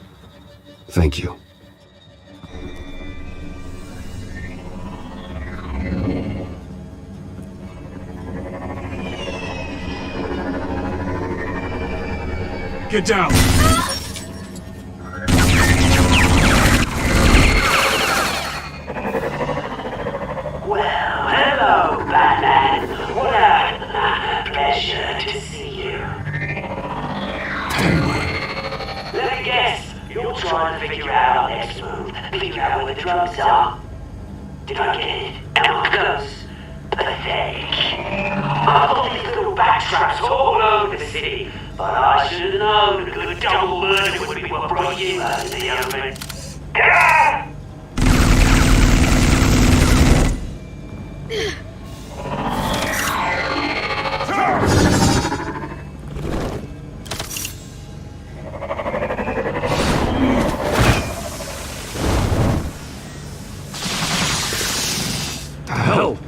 Thank you. Get down! Well, hello, Batman. What a pleasure to see you. Let me guess, you're trying to figure out our next move. Figure out where the drugs are. Did I get it? Am I close? Pathetic. I've got these little backtraps all over the city, but I should have known a good double murder would be what brought you out in the open. Ah! Hell!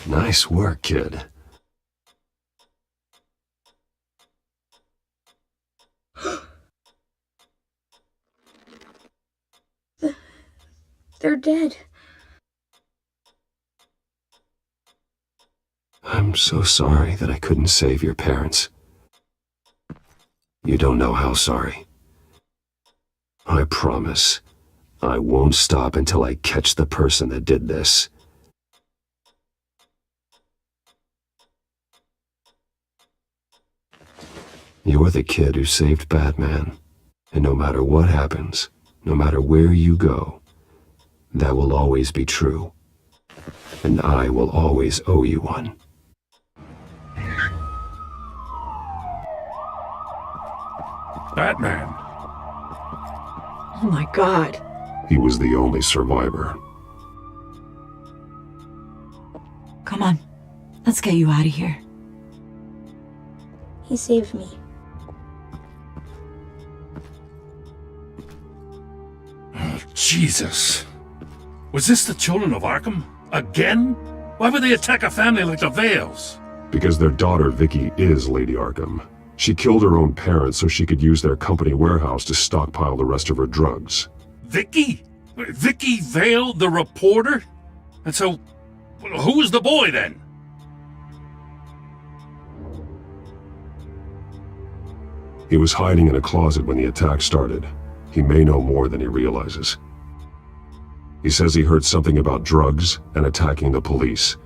Nice work, kid. They're dead. I'm so sorry that I couldn't save your parents. You don't know how sorry. I promise, I won't stop until I catch the person that did this. You're the kid who saved Batman, and no matter what happens, no matter where you go, that will always be true, and I will always owe you one. Batman! Oh my God. He was the only survivor. Come on. Let's get you out of here. He saved me. Jesus. Was this the children of Arkham? Again? Why would they attack a family like the Vales? Because their daughter, Vicky, is Lady Arkham. She killed her own parents so she could use their company warehouse to stockpile the rest of her drugs. Vicky? Vicky Vale, the reporter? And so, who was the boy then? He was hiding in a closet when the attack started. He may know more than he realizes. He says he heard something about drugs and attacking the police.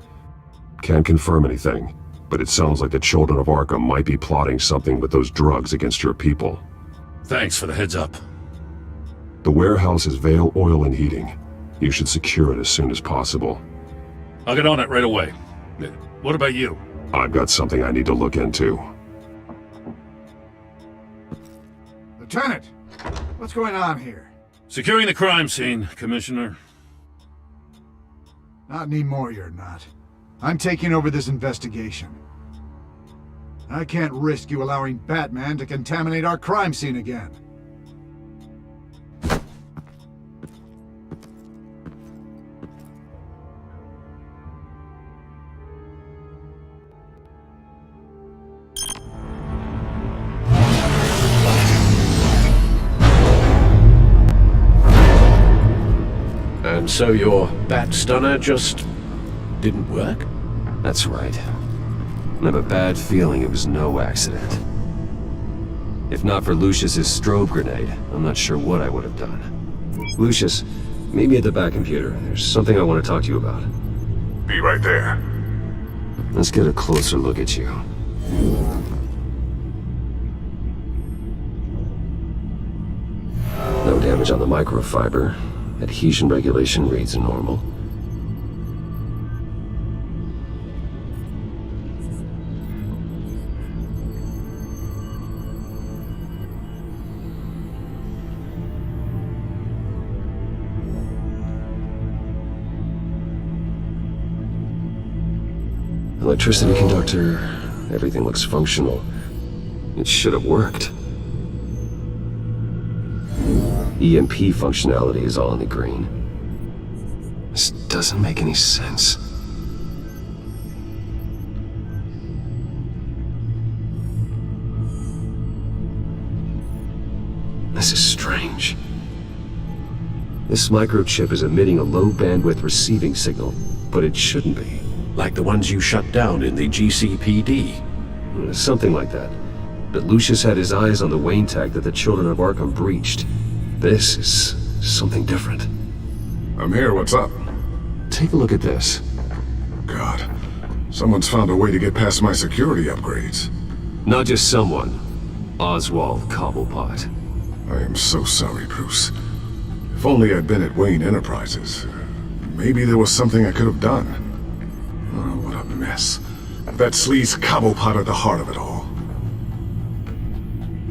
Can't confirm anything, but it sounds like the children of Arkham might be plotting something with those drugs against your people. Thanks for the heads up. The warehouse is Vale Oil and Heating. You should secure it as soon as possible. I'll get on it right away. What about you? I've got something I need to look into. Lieutenant, what's going on here? Securing the crime scene, Commissioner. Not anymore, you're not. I'm taking over this investigation. I can't risk you allowing Batman to contaminate our crime scene again. And so your bat stunner just didn't work? That's right. I have a bad feeling it was no accident. If not for Lucius's strobe grenade, I'm not sure what I would have done. Lucius, meet me at the back computer. There's something I want to talk to you about. Be right there. Let's get a closer look at you. No damage on the microfiber. Adhesion regulation reads normal. Electricity conductor, everything looks functional. It should have worked. EMP functionality is all in the green. This doesn't make any sense. This is strange. This microchip is emitting a low-bandwidth receiving signal, but it shouldn't be. Like the ones you shut down in the GCPD. Something like that. But Lucius had his eyes on the Wayne tag that the Children of Arkham breached. This is something different. I'm here, what's up? Take a look at this. God, someone's found a way to get past my security upgrades. Not just someone. Oswald Cobblepot. I am so sorry, Bruce. If only I'd been at Wayne Enterprises. Maybe there was something I could have done. Oh, what a mess. That sleaze Cobblepot at the heart of it all.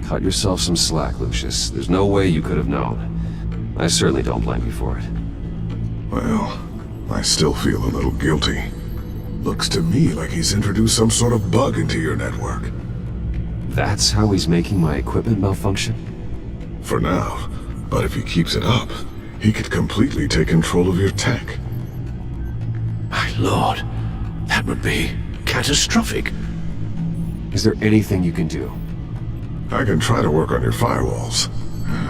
Cut yourself some slack, Lucius. There's no way you could have known. I certainly don't blame you for it. Well, I still feel a little guilty. Looks to me like he's introduced some sort of bug into your network. That's how he's making my equipment malfunction? For now. But if he keeps it up, he could completely take control of your tech. My lord, that would be catastrophic. Is there anything you can do? I can try to work on your firewalls.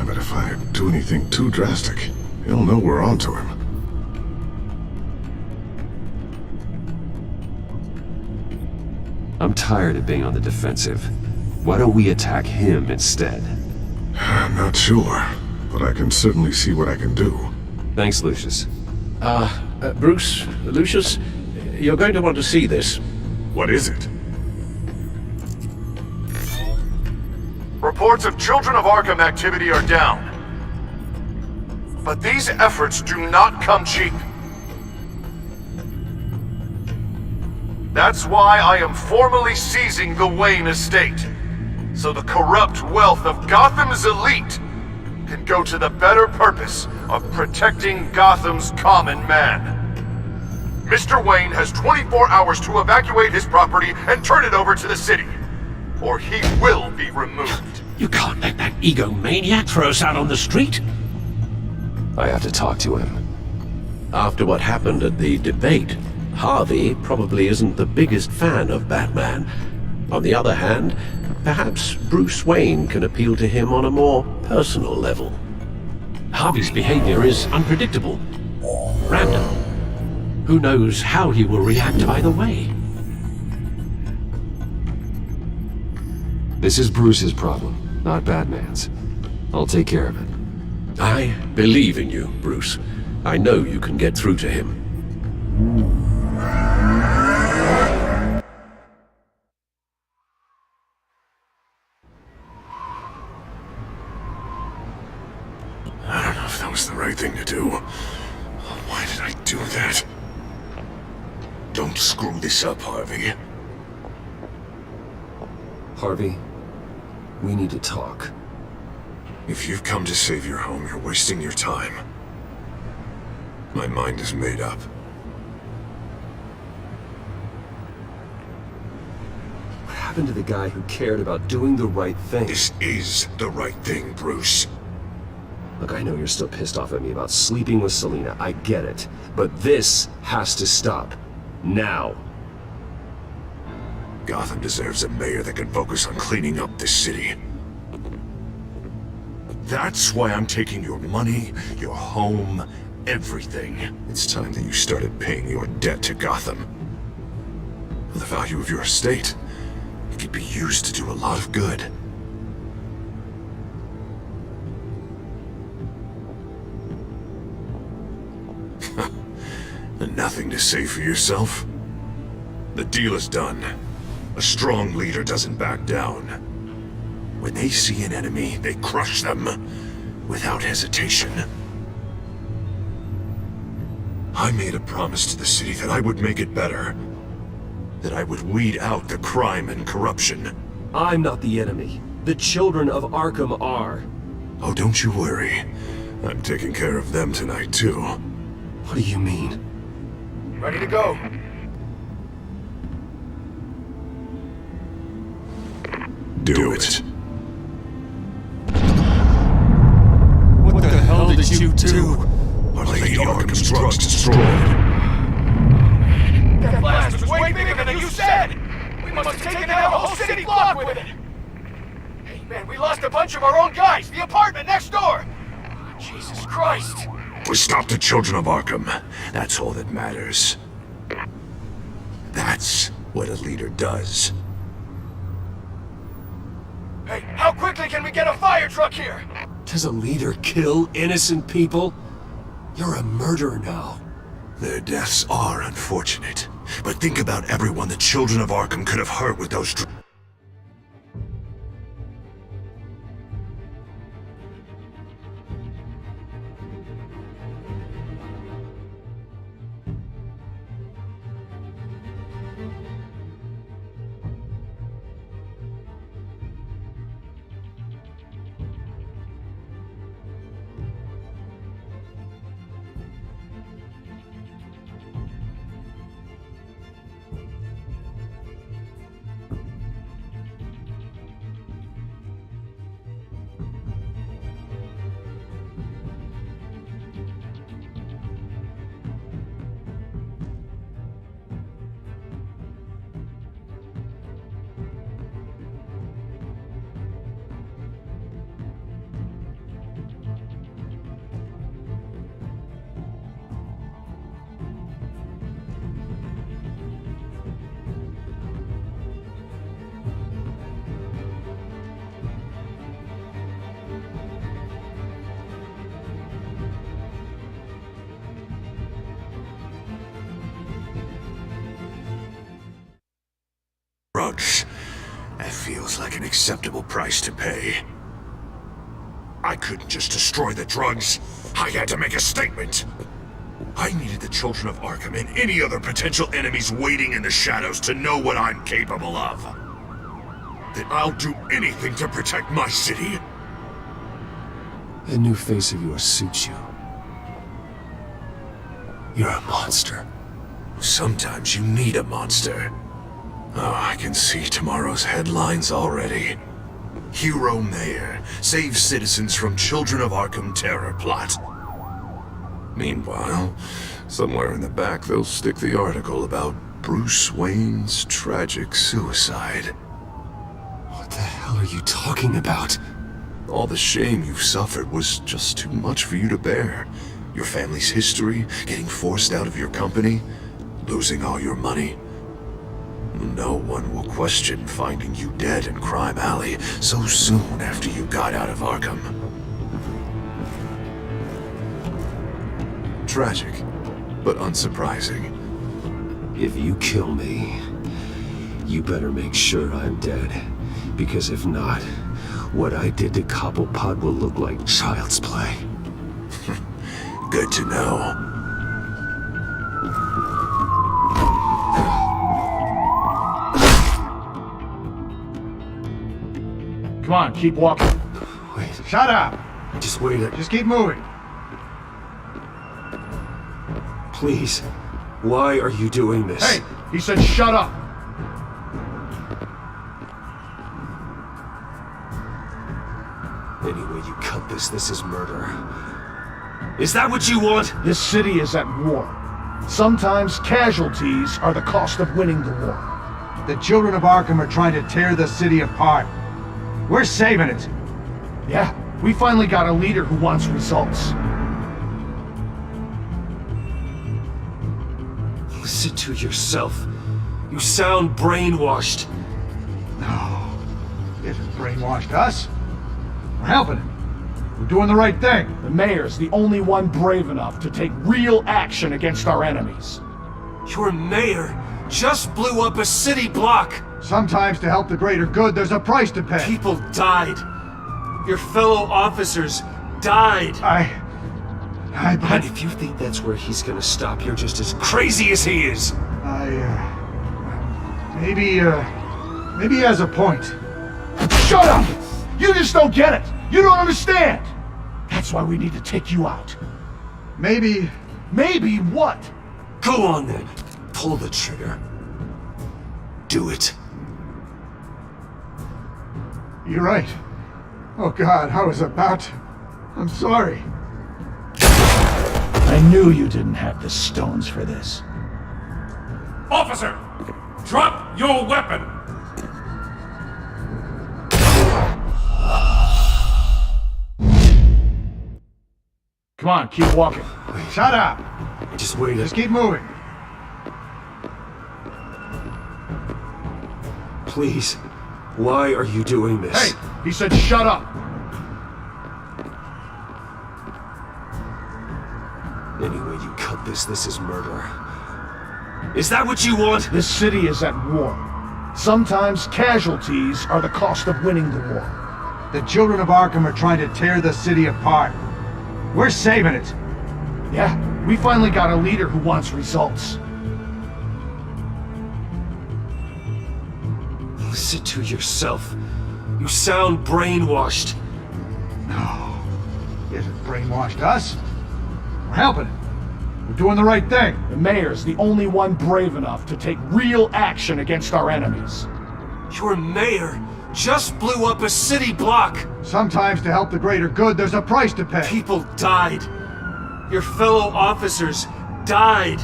But if I do anything too drastic, he'll know we're onto him. I'm tired of being on the defensive. Why don't we attack him instead? I'm not sure, but I can certainly see what I can do. Thanks, Lucius. Bruce, Lucius, you're going to want to see this. What is it? Reports of Children of Arkham activity are down. But these efforts do not come cheap. That's why I am formally seizing the Wayne estate, so the corrupt wealth of Gotham's elite can go to the better purpose of protecting Gotham's common man. Mr. Wayne has 24 hours to evacuate his property and turn it over to the city, or he will be removed. You can't let that egomaniac throw us out on the street. I have to talk to him. After what happened at the debate, Harvey probably isn't the biggest fan of Batman. On the other hand, perhaps Bruce Wayne can appeal to him on a more personal level. Harvey's behavior is unpredictable, random. Who knows how he will react either way? This is Bruce's problem, not Batman's. I'll take care of it. I believe in you, Bruce. I know you can get through to him. I don't know if that was the right thing to do. Why did I do that? Don't screw this up, Harvey. Harvey, we need to talk. If you've come to save your home, you're wasting your time. My mind is made up. What happened to the guy who cared about doing the right thing? This is the right thing, Bruce. Look, I know you're still pissed off at me about sleeping with Selina. I get it. But this has to stop. Now. Gotham deserves a mayor that can focus on cleaning up this city. That's why I'm taking your money, your home, everything. It's time that you started paying your debt to Gotham. For the value of your estate, it could be used to do a lot of good. Nothing to say for yourself? The deal is done. A strong leader doesn't back down. When they see an enemy, they crush them without hesitation. I made a promise to the city that I would make it better. That I would weed out the crime and corruption. I'm not the enemy. The children of Arkham are. Oh, don't you worry. I'm taking care of them tonight, too. What do you mean? Ready to go. Do it. What the you too. Are Lady Arkham's drugs destroyed? That blast was way bigger than you said! We must have taken out a whole city block with it! Hey man, we lost a bunch of our own guys! The apartment next door! Oh, Jesus Christ! We stopped the children of Arkham. That's all that matters. That's what a leader does. Hey, how quickly can we get a fire truck here? Does a leader kill innocent people? You're a murderer now. Their deaths are unfortunate. But think about everyone the children of Arkham could have hurt with those drugs. That feels like an acceptable price to pay. I couldn't just destroy the drugs. I had to make a statement. I needed the children of Arkham and any other potential enemies waiting in the shadows to know what I'm capable of. That I'll do anything to protect my city. The new face of yours suits you. You're a monster. Sometimes you need a monster. Oh, I can see tomorrow's headlines already. Hero Mayor saves citizens from Children of Arkham terror plot. Meanwhile, somewhere in the back they'll stick the article about Bruce Wayne's tragic suicide. What the hell are you talking about? All the shame you've suffered was just too much for you to bear. Your family's history, getting forced out of your company, losing all your money. No one will question finding you dead in Crime Alley so soon after you got out of Arkham. Tragic, but unsurprising. If you kill me, you better make sure I'm dead. Because if not, what I did to Cobblepot will look like child's play. Good to know. Come on, keep walking. Wait. Shut up! Just wait. Just keep moving. Please. Why are you doing this? Hey! He said shut up! Any way you cut this, this is murder. Is that what you want? This city is at war. Sometimes casualties are the cost of winning the war. The children of Arkham are trying to tear the city apart. We're saving it. Yeah, we finally got a leader who wants results. Listen to yourself. You sound brainwashed. No, he hasn't brainwashed us. We're helping him. We're doing the right thing. The mayor's the only one brave enough to take real action against our enemies. Your mayor just blew up a city block. Sometimes to help the greater good, there's a price to pay. People died. Your fellow officers died. And if you think that's where he's gonna stop, you're just as crazy as he is. Maybe he has a point. Shut up! You just don't get it! You don't understand! That's why we need to take you out. Maybe... Maybe what? Go on then. Pull the trigger. Do it. You're right. Oh God, I was about to... I'm sorry. knew you didn't have the stones for this. Officer! Drop your weapon! Come on, keep walking. Shut up! Just wait. Just keep moving. Please. Why are you doing this? Hey! He said shut up! Any way you cut this is murder. Is that what you want? This city is at war. Sometimes casualties are the cost of winning the war. The children of Arkham are trying to tear the city apart. We're saving it. Yeah, we finally got a leader who wants results. Listen to yourself. You sound brainwashed. No. He hasn't brainwashed us. We're helping him. We're doing the right thing. The mayor's the only one brave enough to take real action against our enemies. Your mayor just blew up a city block. Sometimes to help the greater good, there's a price to pay. People died. Your fellow officers died.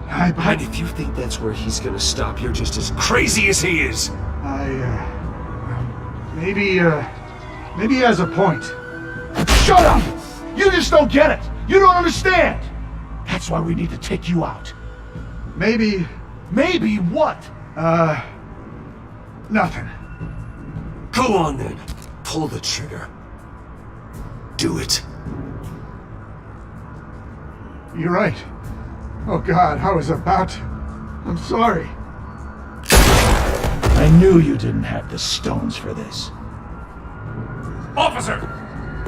And if you think that's where he's gonna stop, you're just as crazy as he is. Maybe he has a point. Shut up! You just don't get it! You don't understand! That's why we need to take you out. Maybe what? Nothing. Go on then. Pull the trigger. Do it. You're right. Oh God, I was about to. I'm sorry. I knew you didn't have the stones for this. Officer!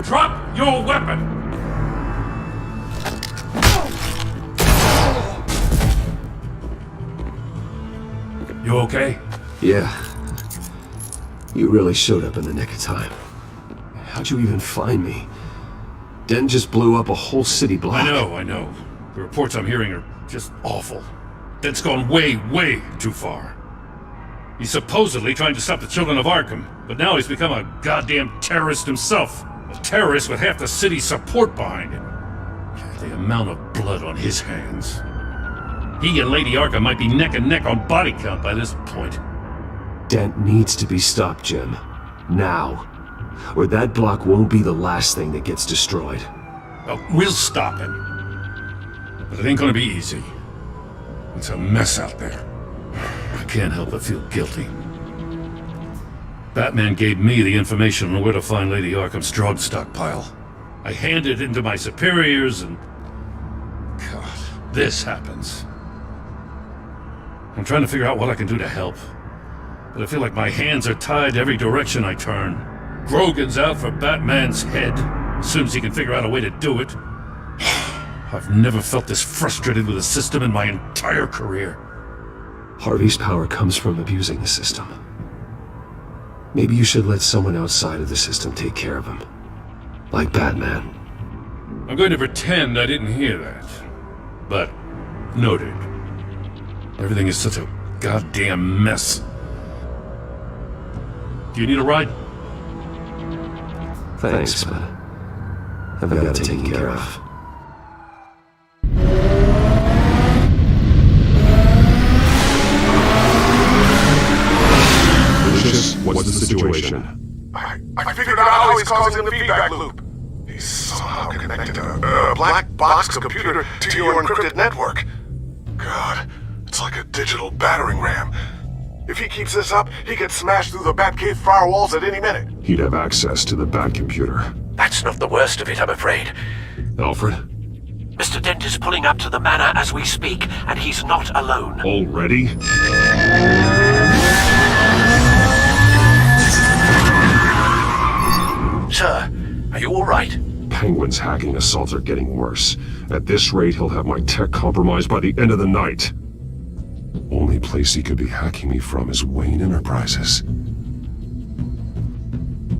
Drop your weapon! You okay? Yeah. You really showed up in the nick of time. How'd you even find me? Den just blew up a whole city block. I know. The reports I'm hearing are just awful. Den's gone way, way too far. He's supposedly trying to stop the children of Arkham, but now he's become a goddamn terrorist himself. A terrorist with half the city's support behind him. The amount of blood on his hands. He and Lady Arkham might be neck and neck on body count by this point. Dent needs to be stopped, Jim. Now. Or that block won't be the last thing that gets destroyed. Well, we'll stop him. But it ain't gonna be easy. It's a mess out there. I can't help but feel guilty. Batman gave me the information on where to find Lady Arkham's drug stockpile. I handed it to my superiors and... God, this happens. I'm trying to figure out what I can do to help. But I feel like my hands are tied every direction I turn. Grogan's out for Batman's head. As soon as he can figure out a way to do it. I've never felt this frustrated with the system in my entire career. Harvey's power comes from abusing the system. Maybe you should let someone outside of the system take care of him. Like Batman. I'm going to pretend I didn't hear that. But, noted. Everything is such a goddamn mess. Do you need a ride? Thanks, but I've got it taken care of. What's the situation? I figured out how he's causing the feedback loop. He's somehow connected a black box computer to your encrypted network. God, it's like a digital battering ram. If he keeps this up, he could smash through the Batcave firewalls at any minute. He'd have access to the Bat computer. That's not the worst of it, I'm afraid. Alfred? Mr. Dent is pulling up to the manor as we speak, and he's not alone. Already? Sir, are you all right? Penguin's hacking assaults are getting worse. At this rate, he'll have my tech compromised by the end of the night. Only place he could be hacking me from is Wayne Enterprises.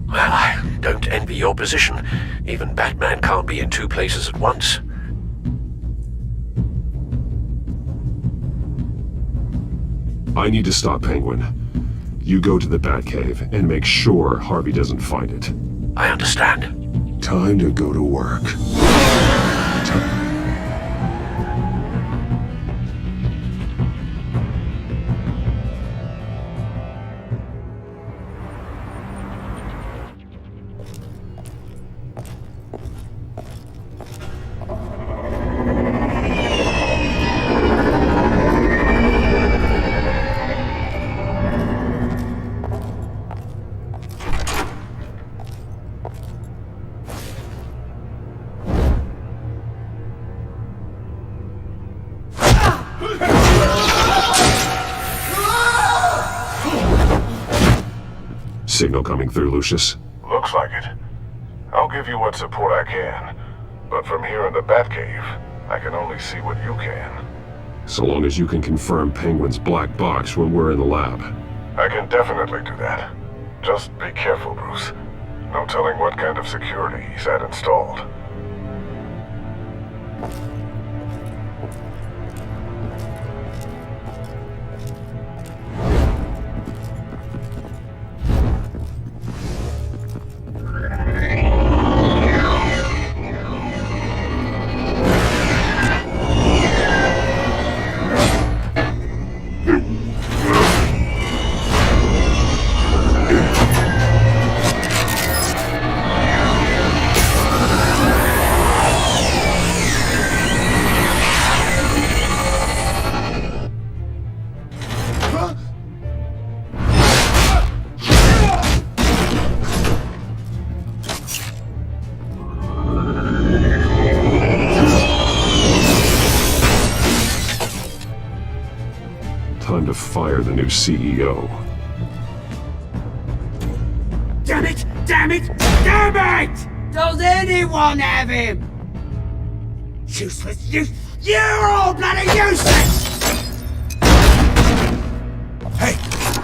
Well, I don't envy your position. Even Batman can't be in two places at once. I need to stop Penguin. You go to the Batcave and make sure Harvey doesn't find it. I understand. Time to go to work. Time. signal coming through, Lucius? Looks like it. I'll give you what support I can, but from here in the Batcave, I can only see what you can. So long as you can confirm Penguin's black box when we're in the lab. I can definitely do that. Just be careful, Bruce. No telling what kind of security he's had installed. Time to fire the new CEO. Damn it! Damn it! Damn it! Does anyone have him? Useless! You're all bloody useless! Hey,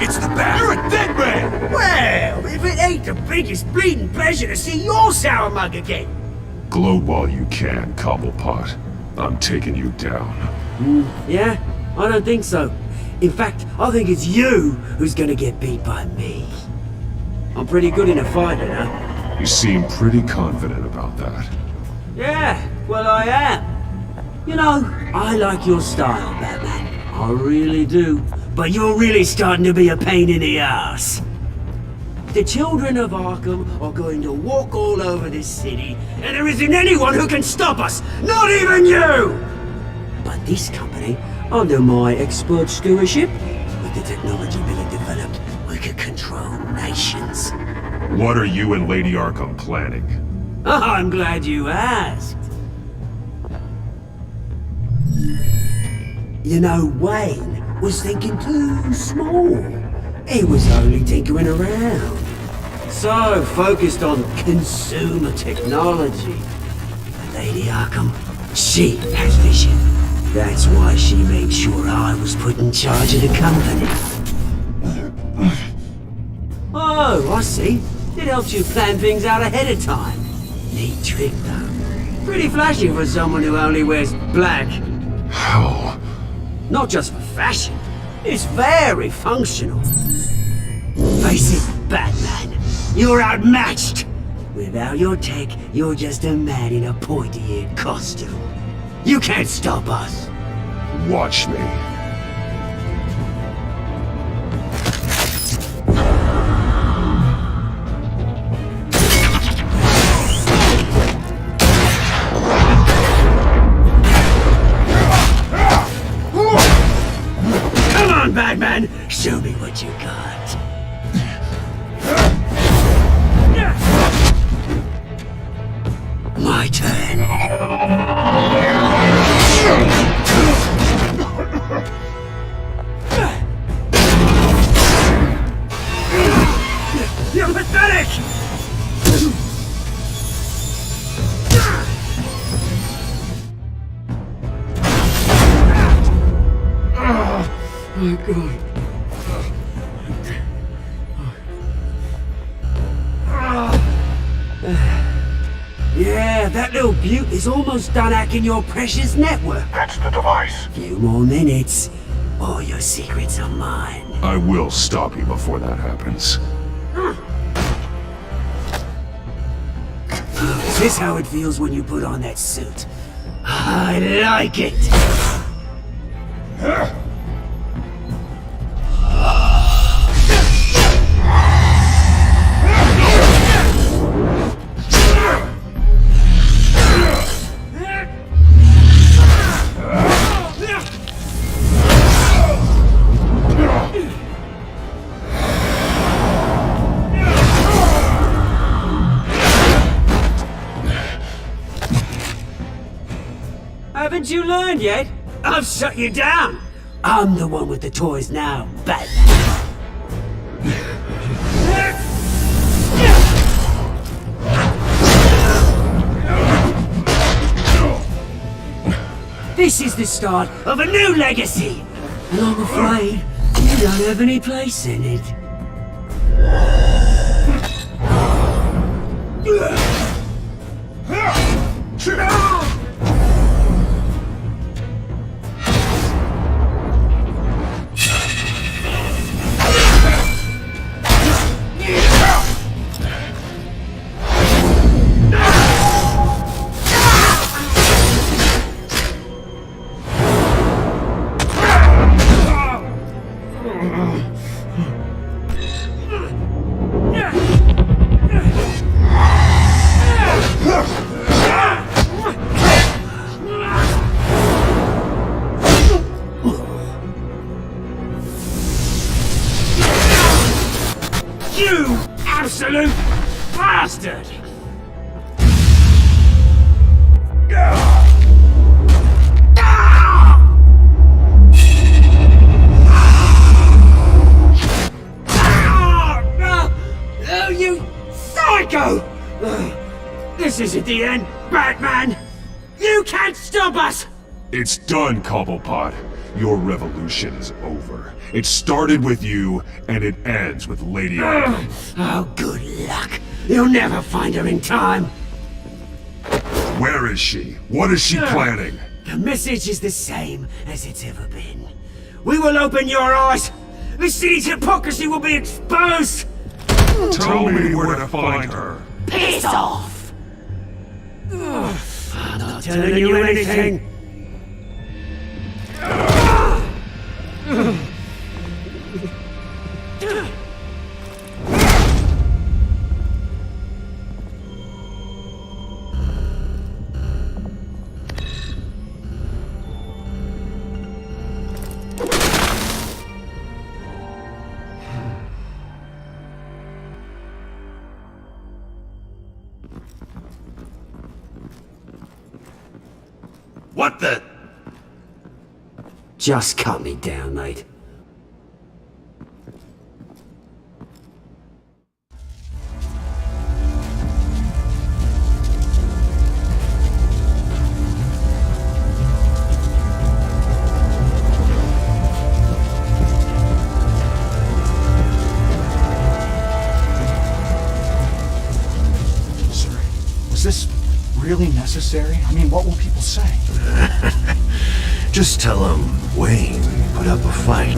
it's the Bat! You're a dead man! Well, if it ain't the biggest bleeding pleasure to see your sour mug again. Gloat while you can, Cobblepot. I'm taking you down. Yeah? I don't think so. In fact, I think it's you who's gonna get beat by me. I'm pretty good in a fight, you know. You seem pretty confident about that. Yeah, well I am. You know, I like your style, Batman. I really do. But you're really starting to be a pain in the ass. The children of Arkham are going to walk all over this city, and there isn't anyone who can stop us! Not even you! But this company, under my expert stewardship, with the technology being developed, we could control nations. What are you and Lady Arkham planning? I'm glad you asked. You know, Wayne was thinking too small. He was only tinkering around. So focused on consumer technology. But Lady Arkham, she has vision. That's why she made sure I was put in charge of the company. Oh, I see. It helps you plan things out ahead of time. Neat trick, though. Pretty flashy for someone who only wears black. How? Not just for fashion. It's very functional. Face it, Batman. You're outmatched. Without your tech, you're just a man in a pointy-eared costume. You can't stop us. Watch me. Come on, Batman! Show me what you got. My turn. You're pathetic! Oh my God. Yeah, that little beaut is almost done hacking your precious network. That's the device. Few more minutes, all your secrets are mine. I will stop you before that happens. Is this how it feels when you put on that suit? I like it! Haven't you learned yet? I've shut you down! I'm the one with the toys now, Batman. This is the start of a new legacy, and I'm afraid you don't have any place in it. You absolute bastard! Oh, you psycho! This isn't the end, Batman! You can't stop us! It's done, Cobblepot. Your revolution is over. It started with you, and it ends with Lady Arkham. Oh, good luck. You'll never find her in time. Where is she? What is she planning? The message is the same as it's ever been. We will open your eyes. The city's hypocrisy will be exposed. Tell me where to find her. Piss off! I'm not telling you anything. What the? Just cut me down, mate. Sir, was this really necessary? I mean, what will people say? Just tell him Wayne put up a fight.